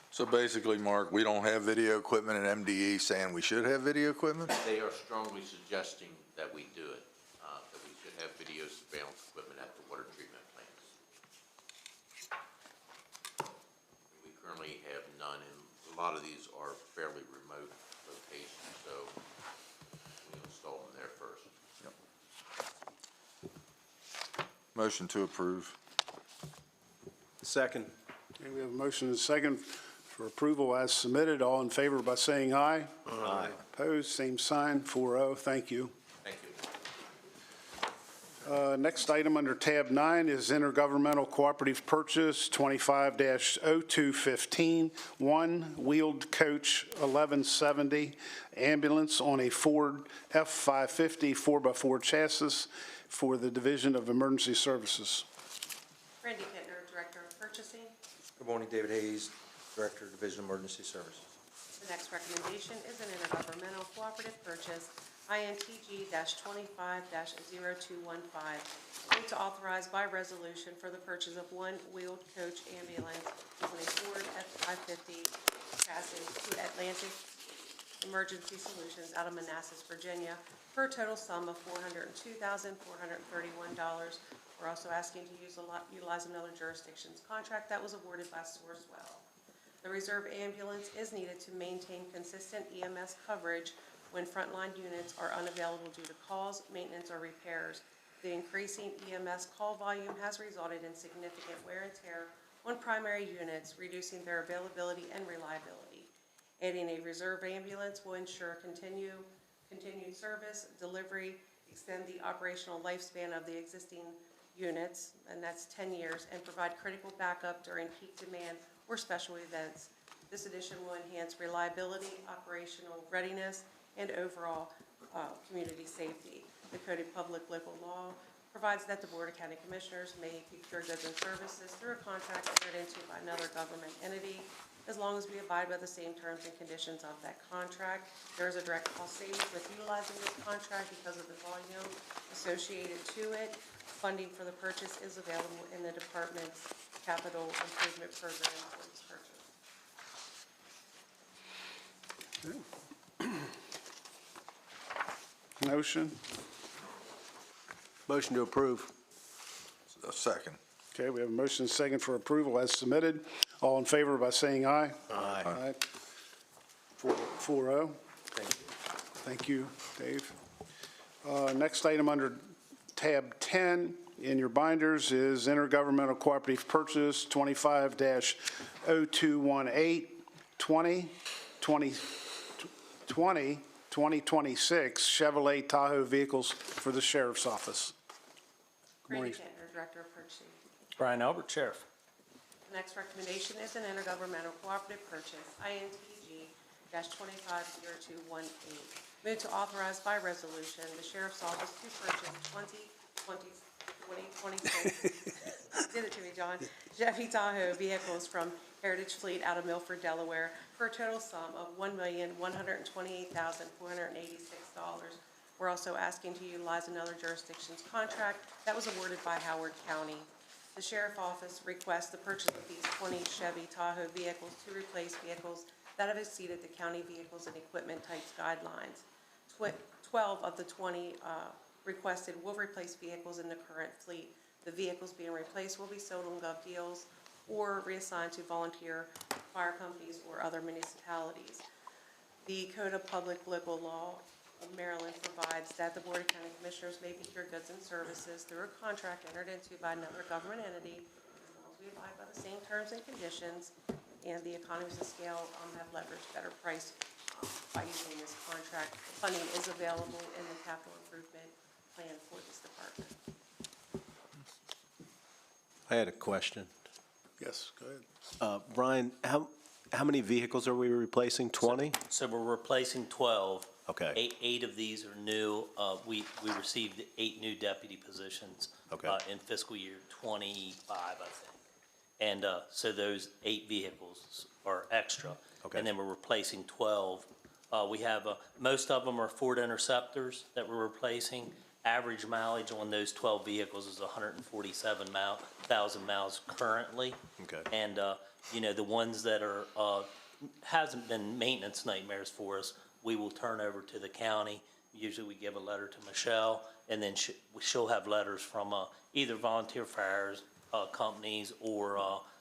Speaker 4: So basically, Mark, we don't have video equipment and MDE saying we should have video equipment?
Speaker 16: They are strongly suggesting that we do it, that we should have video surveillance equipment at the water treatment plants. We currently have none, and a lot of these are fairly remote locations, so we install them there first.
Speaker 4: Motion to approve.
Speaker 3: Second.
Speaker 1: Okay, we have a motion and a second for approval as submitted. All in favor by saying aye.
Speaker 3: Aye.
Speaker 1: Opposed, same sign, 4-0. Thank you.
Speaker 16: Thank you.
Speaker 1: Next item under tab 9 is intergovernmental cooperative purchase 25-0215, one wheeled coach 1170 ambulance on a Ford F-550 4x4 chassis for the Division of Emergency Services.
Speaker 17: Randy Pitner, Director of Purchasing.
Speaker 9: Good morning, David Hayes, Director, Division of Emergency Services.
Speaker 17: The next recommendation is an intergovernmental cooperative purchase, INTG-25-0215. Move to authorize by resolution for the purchase of one wheeled coach ambulance on a Ford F-550 chassis to Atlantic Emergency Solutions out of Manassas, Virginia, for a total sum of $402,431 We're also asking to utilize another jurisdiction's contract that was awarded by Sourcewell. The reserve ambulance is needed to maintain consistent EMS coverage when frontline units are unavailable due to calls, maintenance, or repairs. The increasing EMS call volume has resulted in significant wear and tear on primary units, reducing their availability and reliability. Adding a reserve ambulance will ensure continued service, delivery, extend the operational lifespan of the existing units, and that's 10 years, and provide critical backup during peak demand or special events. This addition will enhance reliability, operational readiness, and overall community safety. The Code of Public Local Law provides that the Board of County Commissioners may procure goods and services through a contract entered into by another government entity, as long as we abide by the same terms and conditions of that contract. There is a direct cost savings with utilizing this contract because of the volume associated to it. Funding for the purchase is available in the department's capital improvement program for this purchase.
Speaker 1: Motion?
Speaker 3: Motion to approve.
Speaker 4: A second.
Speaker 1: Okay, we have a motion and second for approval as submitted. All in favor by saying aye.
Speaker 3: Aye.
Speaker 1: 4-0. Thank you, Dave. Next item under tab 10 in your binders is intergovernmental cooperative purchase 25-0218, 2026 Chevrolet Tahoe vehicles for the Sheriff's Office. Good morning.
Speaker 17: Randy Kentner, Director of Purchasing.
Speaker 14: Brian Albert, Sheriff.
Speaker 17: The next recommendation is an intergovernmental cooperative purchase, INTG-250218. Move to authorize by resolution the Sheriff's Office to purchase 2026 did it to me, John, Chevy Tahoe vehicles from Heritage Fleet out of Milford, Delaware, for a total sum of $1,128,486. We're also asking to utilize another jurisdiction's contract that was awarded by Howard County. The Sheriff's Office requests the purchase of these 20 Chevy Tahoe vehicles to replace vehicles that have exceeded the county vehicles and equipment types guidelines. 12 of the 20 requested will replace vehicles in the current fleet. The vehicles being replaced will be sold on Gov Deals or reassigned to volunteer fire companies or other municipalities. The Code of Public Local Law of Maryland provides that the Board of County Commissioners may procure goods and services through a contract entered into by another government entity, as long as we abide by the same terms and conditions, and the economies of scale have leveraged better price by using this contract. Funding is available in the capital improvement plan for this department.
Speaker 3: I had a question.
Speaker 1: Yes, go ahead.
Speaker 3: Brian, how many vehicles are we replacing? 20?
Speaker 18: So we're replacing 12.
Speaker 3: Okay.
Speaker 18: Eight of these are new. We received 8 new deputy positions.
Speaker 3: Okay.
Speaker 18: In fiscal year '25, I think. And so those 8 vehicles are extra.
Speaker 3: Okay.
Speaker 18: And then we're replacing 12. We have, most of them are Ford Interceptors that we're replacing. Average mileage on those 12 vehicles is 147,000 miles currently.
Speaker 3: Okay.
Speaker 18: And, the ones that are, hasn't been maintenance nightmares for us, we will turn over to the county. Usually we give a letter to Michelle, and then she'll have letters from either volunteer fires companies or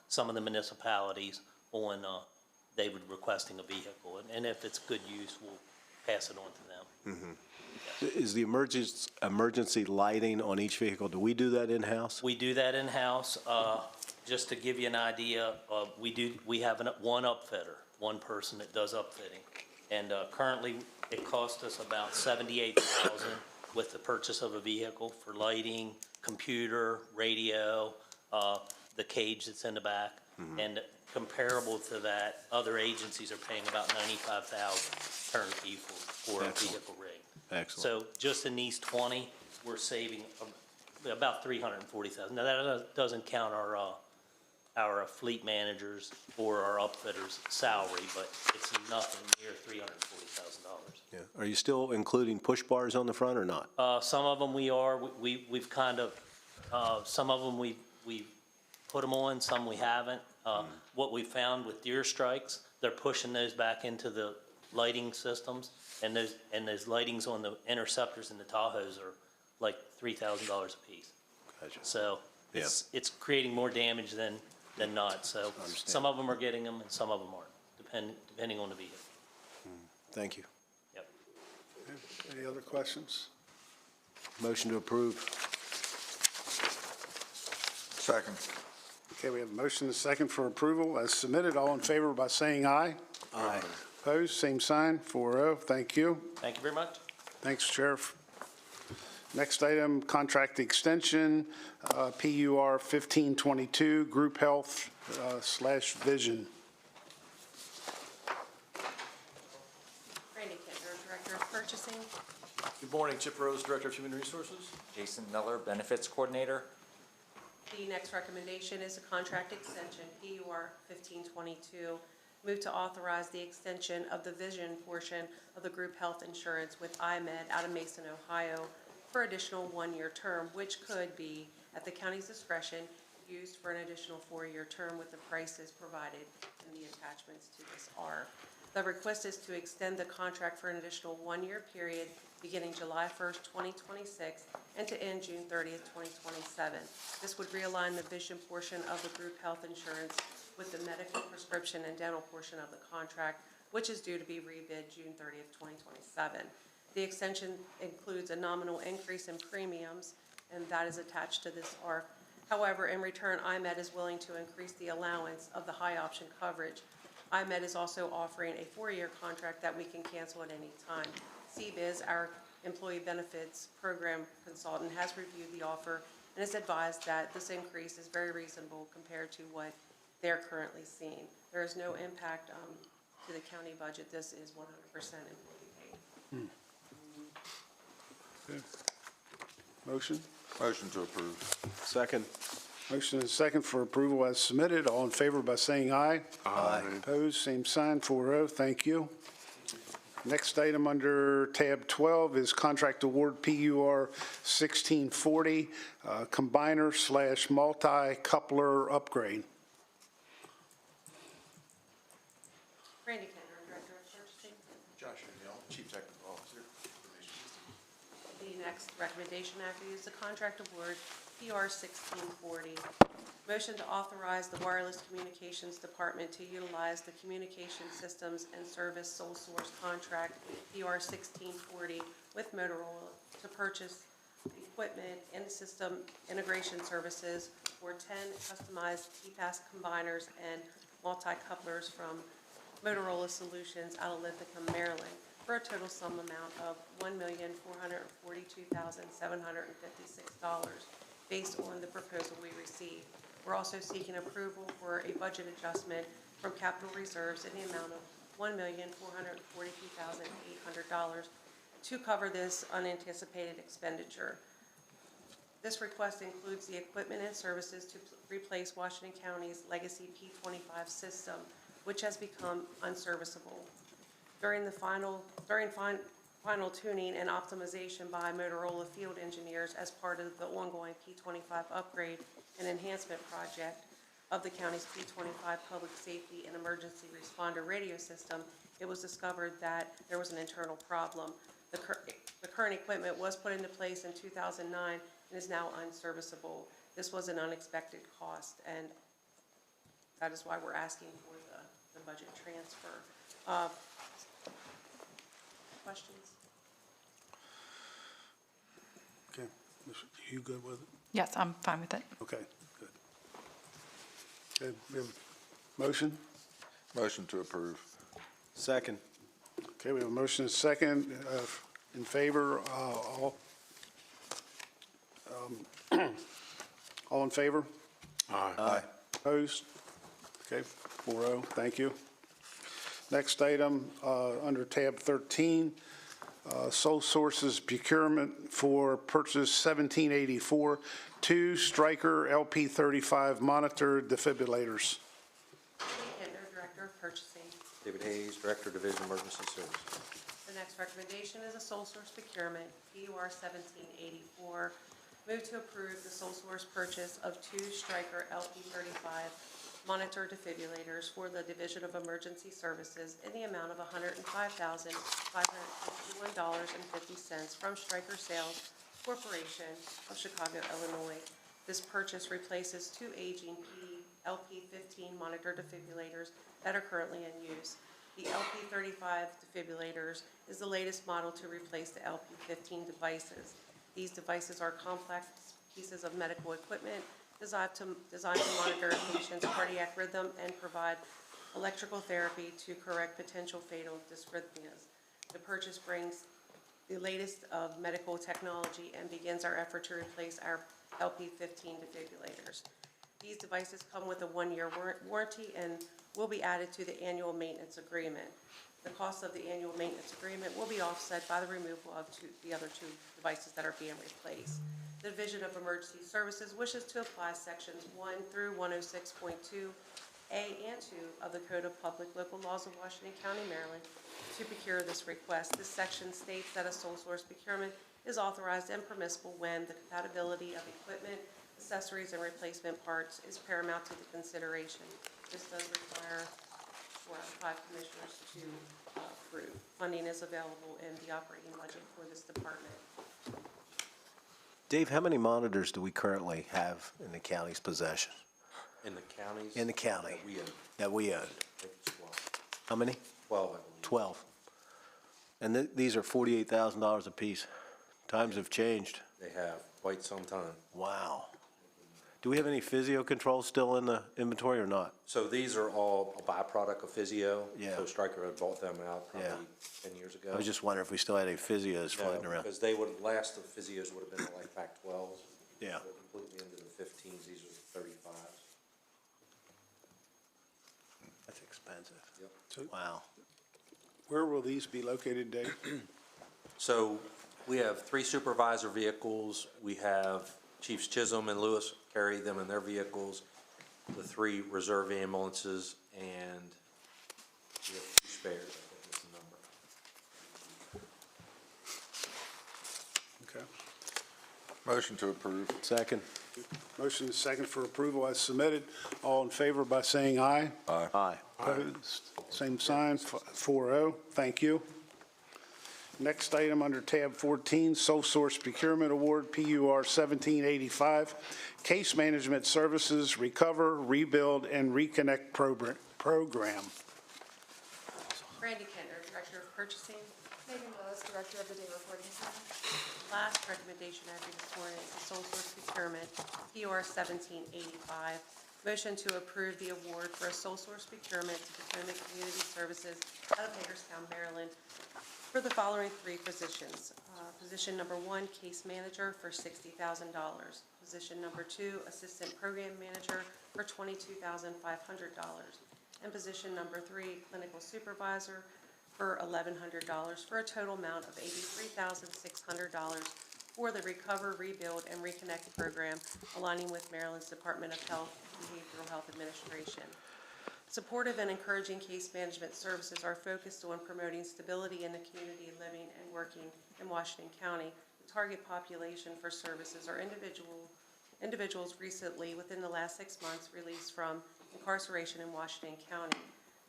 Speaker 18: some of the municipalities on David requesting a vehicle. And if it's good use, we'll pass it on to them.
Speaker 3: Is the emergency lighting on each vehicle, do we do that in-house?
Speaker 18: We do that in-house. Just to give you an idea, we have one upfitter, one person that does upfitting. And currently, it costs us about $78,000 with the purchase of a vehicle for lighting, computer, radio, the cage that's in the back. And comparable to that, other agencies are paying about $95,000 turnkey for a vehicle rig.
Speaker 3: Excellent.
Speaker 18: So just in these 20, we're saving about $340,000. Now, that doesn't count our fleet managers or our upfitters' salary, but it's nothing near $340,000.
Speaker 3: Yeah. Are you still including push bars on the front or not?
Speaker 18: Some of them we are. We've kind of, some of them we've put them on, some we haven't. What we found with deer strikes, they're pushing those back into the lighting systems, and those lightings on the Interceptors and the Tahoes are like $3,000 a piece. So it's creating more damage than not. So some of them are getting them and some of them aren't, depending on the vehicle.
Speaker 3: Thank you.
Speaker 18: Yep.
Speaker 1: Any other questions?
Speaker 3: Motion to approve.
Speaker 4: Second.
Speaker 1: Okay, we have a motion and a second for approval as submitted. All in favor by saying aye.
Speaker 3: Aye.
Speaker 1: Opposed, same sign, 4-0. Thank you.
Speaker 18: Thank you very much.
Speaker 1: Thanks, Sheriff. Next item, contract extension, PUR 1522, Group Health / Vision.
Speaker 17: Randy Kentner, Director of Purchasing.
Speaker 14: Good morning, Chip Rose, Director of Human Resources.
Speaker 19: Jason Miller, Benefits Coordinator.
Speaker 17: The next recommendation is a contract extension, PUR 1522. Move to authorize the extension of the vision portion of the group health insurance with IMED out of Mason, Ohio, for additional one-year term, which could be, at the county's discretion, used for an additional four-year term with the prices provided in the attachments to this R. The request is to extend the contract for an additional one-year period beginning July 1st, 2026, and to end June 30th, 2027. This would realign the vision portion of the group health insurance with the medical, prescription, and dental portion of the contract, which is due to be rebid June 30th, 2027. The extension includes a nominal increase in premiums, and that is attached to this ARC. However, in return, IMED is willing to increase the allowance of the high option coverage. IMED is also offering a four-year contract that we can cancel at any time. CBIZ, our employee benefits program consultant, has reviewed the offer and has advised that this increase is very reasonable compared to what they're currently seeing. There is no impact to the county budget. This is 100% employee paid.
Speaker 1: Okay. Motion?
Speaker 4: Motion to approve.
Speaker 3: Second.
Speaker 1: Motion and second for approval as submitted. All in favor by saying aye.
Speaker 3: Aye.
Speaker 1: Opposed, same sign, 4-0. Thank you. Next item under tab 12 is contract award PUR 1640, combiner / multi-coupler upgrade.
Speaker 17: Randy Kentner, Director of Purchasing.
Speaker 14: Josh O'Neill, Chief Technical Officer, Information Systems.
Speaker 17: The next recommendation after you is the contract award, PR 1640. Motion to authorize the Wireless Communications Department to utilize the Communication Systems and Service Sole Source Contract, PR 1640, with Motorola to purchase equipment and system integration services for 10 customized TPAS combiners and multi-couplers from Motorola Solutions out of Linthicum, Maryland, for a total sum amount of $1,442,756 based on the proposal we received. We're also seeking approval for a budget adjustment from capital reserves in the amount of $1,442,800 to cover this unanticipated expenditure. This request includes the equipment and services to replace Washington County's legacy P25 system, which has become unserviceable. During final tuning and optimization by Motorola field engineers as part of the ongoing P25 upgrade and enhancement project of the county's P25 public safety and emergency responder radio system, it was discovered that there was an internal problem. The current equipment was put into place in 2009 and is now unserviceable. This was an unexpected cost, and that is why we're asking for the budget transfer. Questions?
Speaker 1: Okay. You good with it?
Speaker 5: Yes, I'm fine with it.
Speaker 1: Okay, good. Okay, we have a motion?
Speaker 4: Motion to approve.
Speaker 3: Second.
Speaker 1: Okay, we have a motion and a second. In favor, all in favor?
Speaker 3: Aye.
Speaker 1: Opposed? Okay, 4-0, thank you. Next item, under tab 13, sole sources procurement for purchase 1784, 2 Stryker LP35 monitor defibrillators.
Speaker 17: Kentner, Director of Purchasing.
Speaker 19: David Hayes, Director, Division Emergency Services.
Speaker 17: The next recommendation is a sole source procurement, PUR 1784. Move to approve the sole source purchase of 2 Stryker LP35 monitor defibrillators for the Division of Emergency Services in the amount of $105,551.50 from Stryker Sales Corporation of Chicago, Illinois. This purchase replaces 2 aging LP15 monitor defibrillators that are currently in use. The LP35 defibrillators is the latest model to replace the LP15 devices. These devices are complex pieces of medical equipment designed to monitor a patient's cardiac rhythm and provide electrical therapy to correct potential fatal dysrhythmias. The purchase brings the latest of medical technology and begins our effort to replace our LP15 defibrillators. These devices come with a 1-year warranty and will be added to the annual maintenance agreement. The cost of the annual maintenance agreement will be offset by the removal of the other 2 devices that are being replaced. The Division of Emergency Services wishes to apply sections 1 through 106.2 A and 2 of the Code of Public Local Laws of Washington County, Maryland, to procure this request. This section states that a sole source procurement is authorized and permissible when the compatibility of equipment, accessories, and replacement parts is paramount to the consideration. This does require 4 out of 5 commissioners to approve. Funding is available in the operating budget for this department.
Speaker 3: Dave, how many monitors do we currently have in the county's possession?
Speaker 19: In the counties?
Speaker 3: In the county?
Speaker 19: That we own.
Speaker 3: That we own.
Speaker 19: I think it's 12.
Speaker 3: How many?
Speaker 19: 12, I believe.
Speaker 3: 12. And these are $48,000 apiece. Times have changed.
Speaker 19: They have, quite some time.
Speaker 3: Wow. Do we have any physio controls still in the inventory or not?
Speaker 19: So these are all a byproduct of Physio.
Speaker 3: Yeah.
Speaker 19: So Stryker had bought them out probably
Speaker 3: Yeah.
Speaker 19: 10 years ago.
Speaker 3: I was just wondering if we still had any physios floating around.
Speaker 19: Because they would, last of Physios would have been like Pac-12s.
Speaker 3: Yeah.
Speaker 19: So completely into the 15s, these are the 35s.
Speaker 3: That's expensive.
Speaker 19: Yep.
Speaker 3: Wow.
Speaker 1: Where will these be located, Dave?
Speaker 19: So we have 3 supervisor vehicles. We have Chiefs Chisholm and Lewis carry them in their vehicles, the 3 reserve ambulances, and we have 2 spares, I think is the number.
Speaker 1: Okay.
Speaker 4: Motion to approve.
Speaker 3: Second.
Speaker 1: Motion is second for approval as submitted. All in favor by saying aye.
Speaker 4: Aye.
Speaker 3: Aye.
Speaker 1: Opposed, same sign, 4-0. Thank you. Next item under tab 14, Sole Source Procurement Award, PUR 1785, Case Management Services, Recover, Rebuild, and Reconnect Program.
Speaker 17: Randy Kentner, Director of Purchasing.
Speaker 20: Megan Willis, Director of the Day Reporting Center.
Speaker 17: Last recommendation I have this morning is the sole source procurement, PUR 1785. Motion to approve the award for a sole source procurement to Potomac Community Services out of Hagerstown, Maryland, for the following 3 positions. Position number 1, Case Manager for $60,000. Position number 2, Assistant Program Manager for $22,500. And position number 3, Clinical Supervisor for $1,100, for a total amount of $83,600 for the Recover, Rebuild, and Reconnect program, aligning with Maryland's Department of Health and Behavioral Health Administration. Supportive and encouraging case management services are focused on promoting stability in the community living and working in Washington County. The target population for services are individuals recently, within the last 6 months, released from incarceration in Washington County.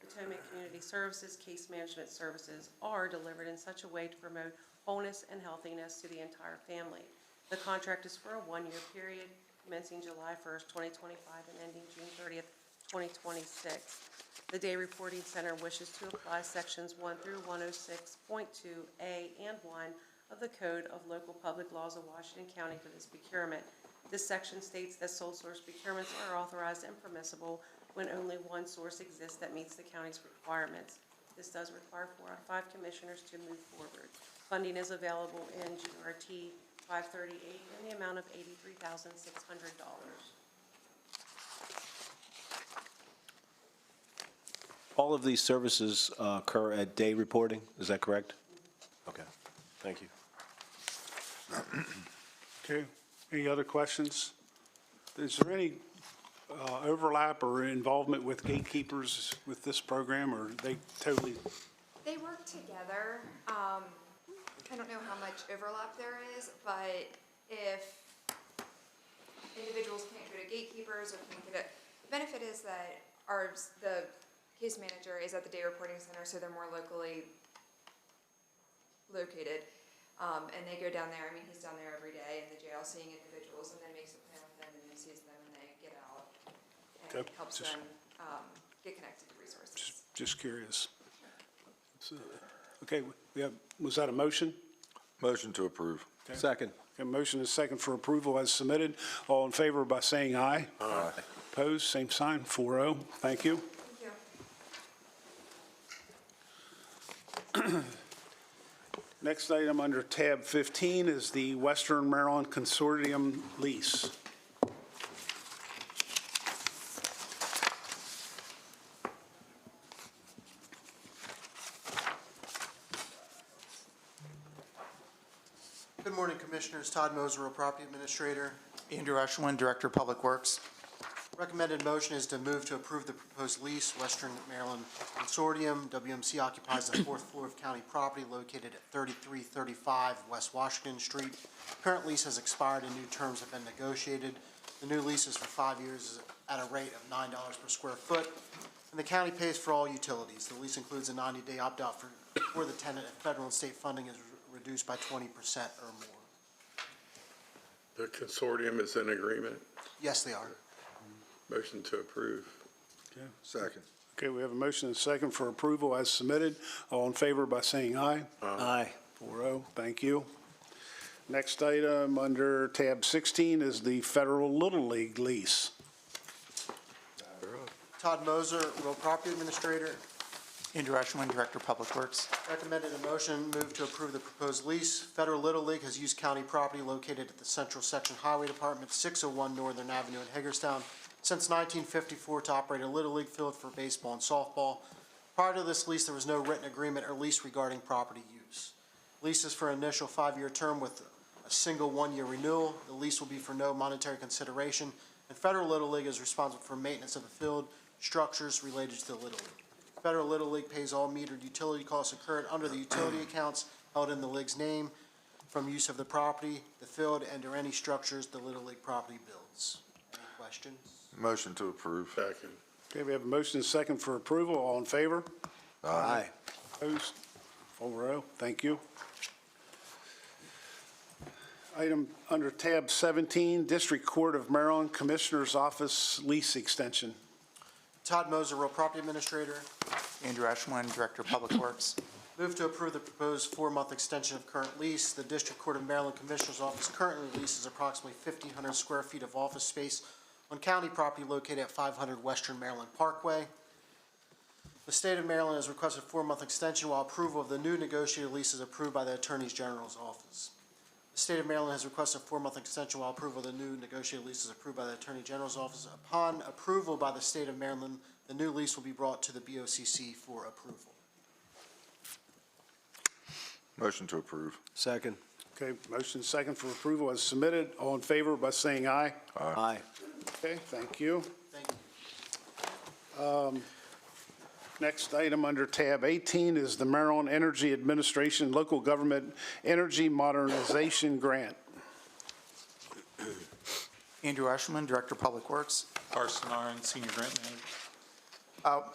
Speaker 17: Potomac Community Services case management services are delivered in such a way to promote wholeness and healthiness to the entire family. The contract is for a 1-year period, commencing July 1st, 2025, and ending June 30th, 2026. The Day Reporting Center wishes to apply sections 1 through 106.2A and 1 of the Code of Local Public Laws of Washington County for this procurement. This section states that sole source procurements are authorized and permissible when only one source exists that meets the county's requirements. This does require 4 out of 5 commissioners to move forward. Funding is available in GRT 538 in the amount of $83,600.
Speaker 3: All of these services occur at Day Reporting, is that correct? Okay, thank you.
Speaker 1: Okay, any other questions? Is there any overlap or involvement with gatekeepers with this program, or are they totally?
Speaker 20: They work together. I don't know how much overlap there is, but if individuals can't go to gatekeepers or can't get it, the benefit is that the case manager is at the Day Reporting Center, so they're more locally located. And they go down there, I mean, he's down there every day in the jail seeing individuals and then makes a plan with them and then sees them and they get out. And
Speaker 1: Okay,
Speaker 20: helps
Speaker 1: just-
Speaker 20: them get connected to resources.
Speaker 1: Just curious. So, okay, was that a motion?
Speaker 4: Motion to approve.
Speaker 1: Okay.
Speaker 3: Second.
Speaker 1: Okay, motion is second for approval as submitted. All in favor by saying aye.
Speaker 4: Aye.
Speaker 1: Opposed, same sign, 4-0. Thank you.
Speaker 20: Thank you.
Speaker 1: Next item under tab 15 is the Western Maryland Consortium lease.
Speaker 9: Good morning, Commissioners. Todd Moser, Real Property Administrator. Andrew Eshwin, Director of Public Works. Recommended motion is to move to approve the proposed lease. Western Maryland Consortium, WMC, occupies the fourth floor of county property located at 3335 West Washington Street. Current lease has expired and new terms have been negotiated. The new lease is for 5 years at a rate of $9 per square foot, and the county pays for all utilities. The lease includes a 90-day opt-out for the tenant if federal and state funding is reduced by 20% or more.
Speaker 2: The consortium is in agreement.
Speaker 9: Yes, they are.
Speaker 2: Motion to approve.
Speaker 1: Okay.
Speaker 4: Second.
Speaker 1: Okay, we have a motion and a second for approval as submitted. All in favor by saying aye.
Speaker 3: Aye.
Speaker 1: 4-0, thank you. Next item under tab 16 is the Federal Little League lease.
Speaker 9: Todd Moser, Real Property Administrator. Andrew Eshwin, Director of Public Works. Recommended a motion move to approve the proposed lease. Federal Little League has used county property located at the Central Section Highway Department, 601 Northern Avenue in Hagerstown, since 1954 to operate a Little League field for baseball and softball. Prior to this lease, there was no written agreement or lease regarding property use. Lease is for an initial 5-year term with a single 1-year renewal. The lease will be for no monetary consideration, and Federal Little League is responsible for maintenance of the field, structures related to the Little League. Federal Little League pays all metered utility costs incurred under the utility accounts held in the league's name from use of the property, the field, and/or any structures the Little League property builds. Any questions?
Speaker 4: Motion to approve.
Speaker 2: Second.
Speaker 1: Okay, we have a motion and a second for approval. All in favor?
Speaker 3: Aye.
Speaker 1: Opposed? 4-0, thank you. Item under tab 17, District Court of Maryland Commissioner's Office lease extension.
Speaker 9: Todd Moser, Real Property Administrator. Andrew Eshwin, Director of Public Works. Move to approve the proposed 4-month extension of current lease. The District Court of Maryland Commissioner's Office currently leases approximately 1,500 square feet of office space on county property located at 500 Western Maryland Parkway. The State of Maryland has requested a 4-month extension while approval of the new negotiated lease is approved by the Attorney General's Office. The State of Maryland has requested a 4-month extension while approval of the new negotiated lease is approved by the Attorney General's Office. Upon approval by the State of Maryland, the new lease will be brought to the BOCC for approval.
Speaker 4: Motion to approve.
Speaker 3: Second.
Speaker 1: Okay, motion second for approval as submitted. All in favor by saying aye.
Speaker 3: Aye.
Speaker 1: Okay, thank you.
Speaker 9: Thank you.
Speaker 1: Next item under tab 18 is the Maryland Energy Administration Local Government Energy Modernization Grant.
Speaker 9: Andrew Eshwin, Director of Public Works.
Speaker 21: Carson Arn, Senior Grant Manager.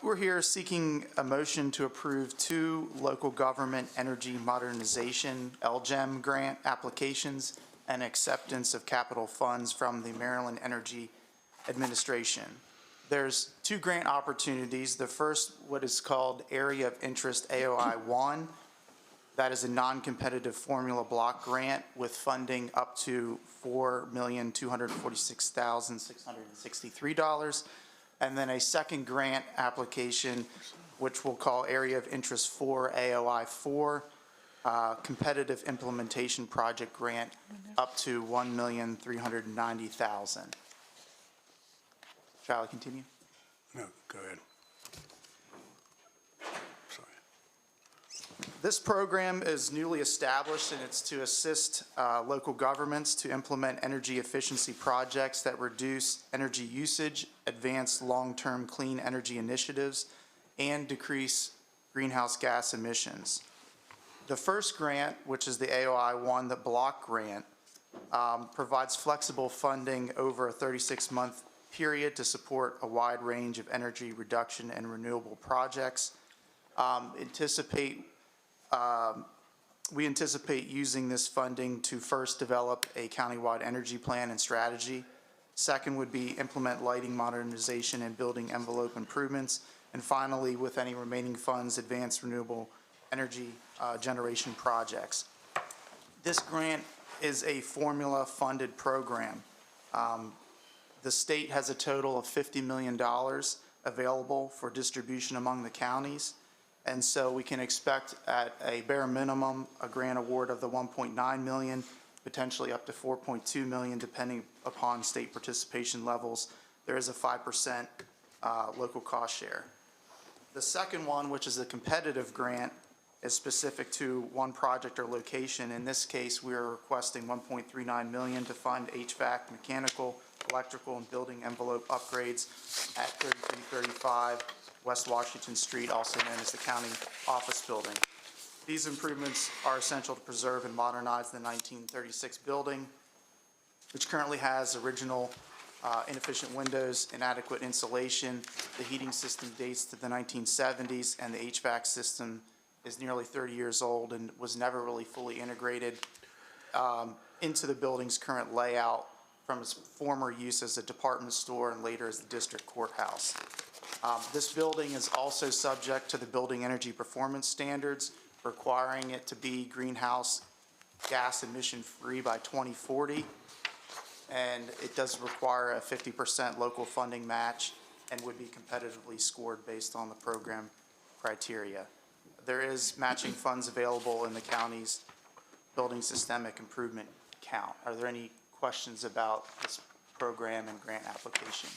Speaker 9: We're here seeking a motion to approve 2 local government energy modernization LGEM grant applications and acceptance of capital funds from the Maryland Energy Administration. There's 2 grant opportunities. The first, what is called Area of Interest AOI 1. That is a non-competitive formula block grant with funding up to $4,246,663. And then a second grant application, which we'll call Area of Interest 4 AOI 4, Competitive Implementation Project Grant, up to $1,390,000. Shall I continue?
Speaker 1: No, go ahead. Sorry.
Speaker 9: This program is newly established, and it's to assist local governments to implement energy efficiency projects that reduce energy usage, advance long-term clean energy initiatives, and decrease greenhouse gas emissions. The first grant, which is the AOI 1, the block grant, provides flexible funding over a 36-month period to support a wide range of energy reduction and renewable projects. Anticipate We anticipate using this funding to first develop a countywide energy plan and strategy. Second would be implement lighting modernization and building envelope improvements. And finally, with any remaining funds, advance renewable energy generation projects. This grant is a formula-funded program. The state has a total of $50 million available for distribution among the counties. And so we can expect at a bare minimum, a grant award of the $1.9 million, potentially up to $4.2 million, depending upon state participation levels. There is a 5% local cost share. The second one, which is a competitive grant, is specific to one project or location. In this case, we are requesting $1.39 million to fund HVAC, mechanical, electrical, and building envelope upgrades at 3335 West Washington Street, also known as the County Office Building. These improvements are essential to preserve and modernize the 1936 building, which currently has original inefficient windows, inadequate insulation. The heating system dates to the 1970s, and the HVAC system is nearly 30 years old and was never really fully integrated into the building's current layout from its former use as a department store and later as the district courthouse. This building is also subject to the building energy performance standards, requiring it to be greenhouse gas emission-free by 2040. And it does require a 50% local funding match and would be competitively scored based on the program criteria. There is matching funds available in the county's building systemic improvement account. Are there any questions about this program and grant application?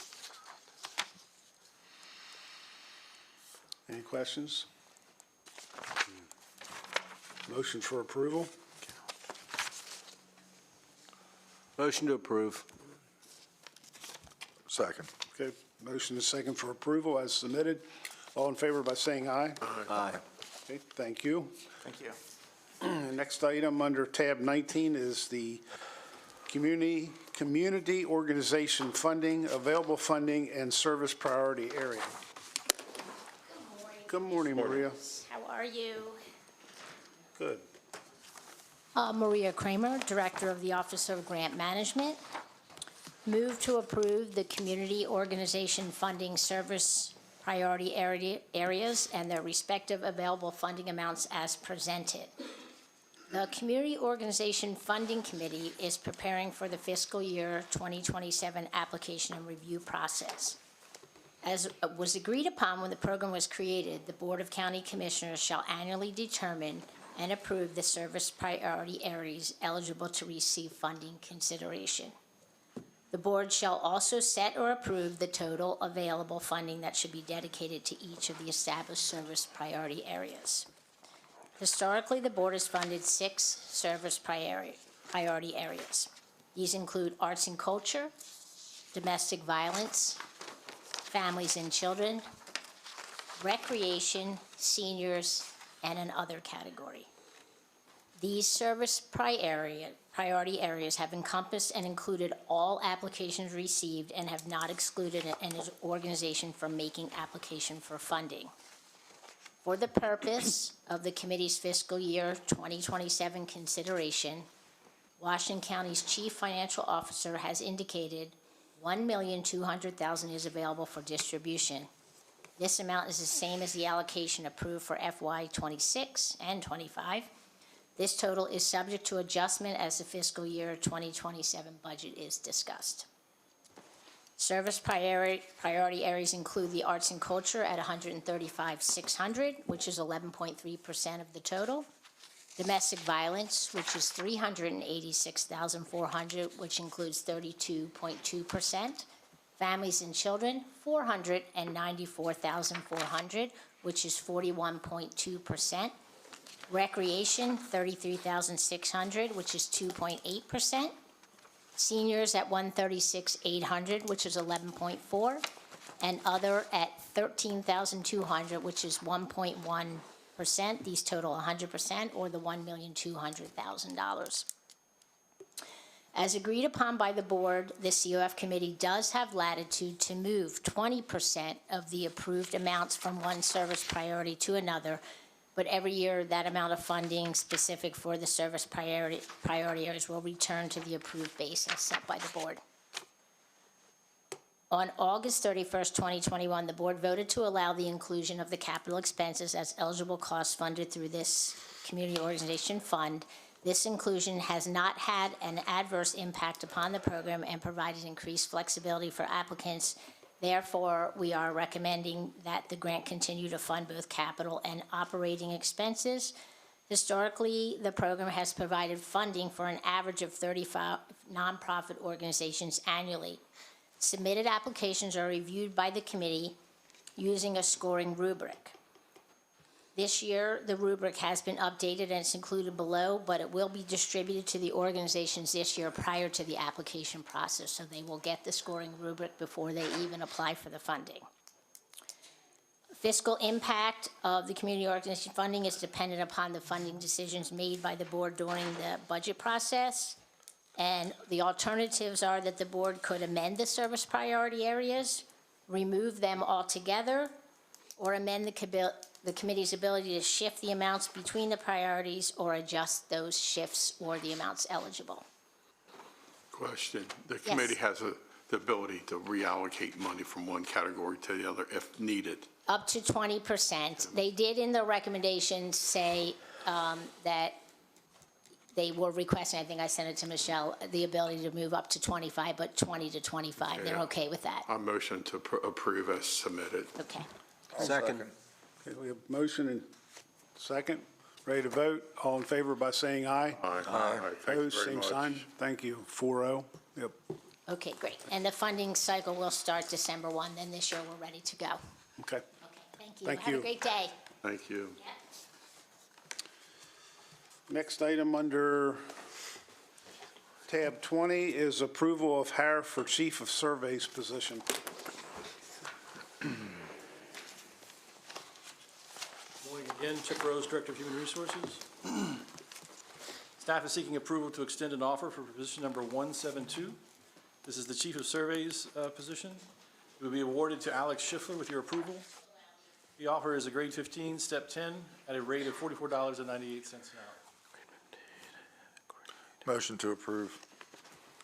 Speaker 1: Any questions? Motion for approval?
Speaker 3: Motion to approve.
Speaker 4: Second.
Speaker 1: Okay, motion is second for approval as submitted. All in favor by saying aye?
Speaker 3: Aye.
Speaker 1: Okay, thank you.
Speaker 9: Thank you.
Speaker 1: Next item under tab 19 is the community organization funding, available funding, and service priority area. Good morning, Maria.
Speaker 7: How are you?
Speaker 1: Good.
Speaker 7: Maria Kramer, Director of the Office of Grant Management. Move to approve the community organization funding service priority areas and their respective available funding amounts as presented. The Community Organization Funding Committee is preparing for the fiscal year 2027 application and review process. As was agreed upon when the program was created, the Board of County Commissioners shall annually determine and approve the service priority areas eligible to receive funding consideration. The board shall also set or approve the total available funding that should be dedicated to each of the established service priority areas. Historically, the board has funded 6 service priority areas. These include arts and culture, domestic violence, families and children, recreation, seniors, and an other category. These service priority areas have encompassed and included all applications received and have not excluded an organization from making application for funding. For the purpose of the committee's fiscal year 2027 consideration, Washington County's Chief Financial Officer has indicated $1,200,000 is available for distribution. This amount is the same as the allocation approved for FY '26 and '25. This total is subject to adjustment as the fiscal year 2027 budget is discussed. Service priority areas include the arts and culture at $135,600, which is 11.3% of the total. Domestic violence, which is $386,400, which includes 32.2%. Families and children, $494,400, which is 41.2%. Recreation, $33,600, which is 2.8%. Seniors at $136,800, which is 11.4%, and other at $13,200, which is 1.1%. These total 100%, or the $1,200,000. As agreed upon by the board, the COF committee does have latitude to move 20% of the approved amounts from one service priority to another but every year that amount of funding specific for the service priority areas will return to the approved basis set by the board. On August 31st, 2021, the board voted to allow the inclusion of the capital expenses as eligible costs funded through this community organization fund. This inclusion has not had an adverse impact upon the program and provided increased flexibility for applicants. Therefore, we are recommending that the grant continue to fund both capital and operating expenses. Historically, the program has provided funding for an average of 35 nonprofit organizations annually. Submitted applications are reviewed by the committee using a scoring rubric. This year, the rubric has been updated and it's included below, but it will be distributed to the organizations this year prior to the application process, so they will get the scoring rubric before they even apply for the funding. Fiscal impact of the community organization funding is dependent upon the funding decisions made by the board during the budget process. And the alternatives are that the board could amend the service priority areas, remove them altogether, or amend the committee's ability to shift the amounts between the priorities or adjust those shifts or the amounts eligible.
Speaker 2: Question. The committee has the ability to reallocate money from one category to the other if needed.
Speaker 7: Up to 20%. They did in the recommendations say that they were requesting, I think I sent it to Michelle, the ability to move up to 25, but 20 to 25. They're okay with that.
Speaker 2: I motion to approve as submitted.
Speaker 7: Okay.
Speaker 3: Second.
Speaker 1: Okay, we have motion and second. Ready to vote? All in favor by saying aye.
Speaker 2: Aye. Aye. Thank you
Speaker 1: Opposed,
Speaker 2: very
Speaker 1: same
Speaker 2: much.
Speaker 1: sign. Thank you. 4-0. Yep.
Speaker 7: Okay, great. And the funding cycle will start December 1, then this year we're ready to go.
Speaker 1: Okay.
Speaker 7: Thank you.
Speaker 1: Thank
Speaker 7: Have
Speaker 1: you.
Speaker 7: a great day.
Speaker 2: Thank you.
Speaker 1: Next item under tab 20 is approval of hire for Chief of Surveys position.
Speaker 8: Morning again, Chip Rose, Director of Human Resources. Staff is seeking approval to extend an offer for position number 172. This is the Chief of Surveys position. It will be awarded to Alex Schiffler with your approval. The offer is a grade 15, step 10, at a rate of $44.98 an hour.
Speaker 4: Motion to approve.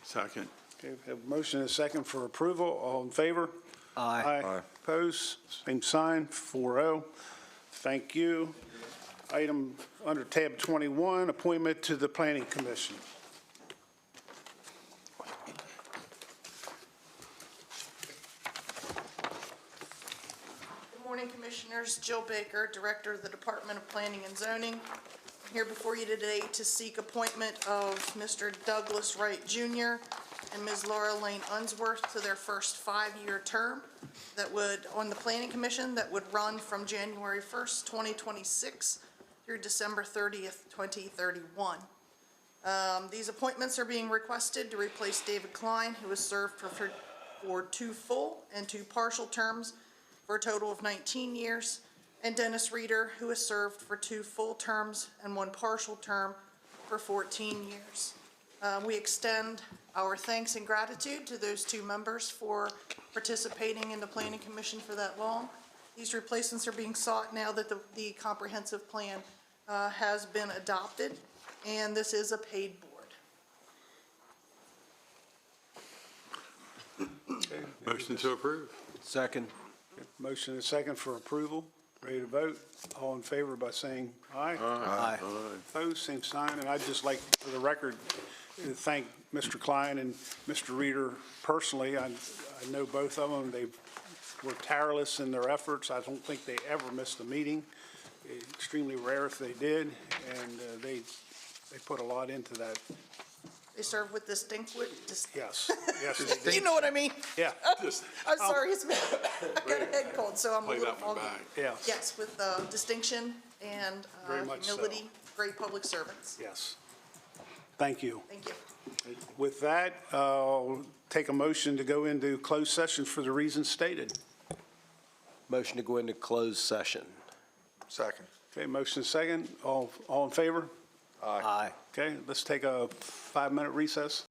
Speaker 2: Second.
Speaker 1: Okay, we have a motion and a second for approval. All in favor?
Speaker 3: Aye.
Speaker 4: Aye.
Speaker 1: Opposed? Same sign. 4-0. Thank you. Item under tab 21, appointment to the Planning Commission.
Speaker 22: Good morning, Commissioners. Jill Baker, Director of the Department of Planning and Zoning. I'm here before you today to seek appointment of Mr. Douglas Wright Jr. and Ms. Laura Lane Unsworth to their first 5-year term that would, on the Planning Commission, that would run from January 1st, 2026 through December 30th, 2031. These appointments are being requested to replace David Klein, who has served for 2 full and 2 partial terms for a total of 19 years, and Dennis Reeder, who has served for 2 full terms and 1 partial term for 14 years. We extend our thanks and gratitude to those 2 members for participating in the Planning Commission for that long. These replacements are being sought now that the comprehensive plan has been adopted, and this is a paid board.
Speaker 2: Motion to approve.
Speaker 3: Second.
Speaker 1: Motion and second for approval. Ready to vote? All in favor by saying aye.
Speaker 3: Aye.
Speaker 1: Opposed, same sign. And I'd just like, for the record, to thank Mr. Klein and Mr. Reeder personally. I know both of them. They were tireless in their efforts. I don't think they ever missed a meeting. Extremely rare if they did, and they put a lot into that.
Speaker 22: They serve with distinction.
Speaker 1: Yes, yes, they
Speaker 22: You know what I mean?
Speaker 1: Yeah.
Speaker 22: I'm sorry, I've got a head cold, so I'm a little foggy.
Speaker 1: Yeah.
Speaker 22: Yes, with distinction and
Speaker 1: Very much so.
Speaker 22: humility, great public servants.
Speaker 1: Yes. Thank you.
Speaker 22: Thank you.
Speaker 1: With that, I'll take a motion to go into closed session for the reasons stated.
Speaker 3: Motion to go into closed session.
Speaker 4: Second.
Speaker 1: Okay, motion second. All in favor?
Speaker 4: Aye.
Speaker 3: Aye.
Speaker 1: Okay, let's take a 5-minute recess.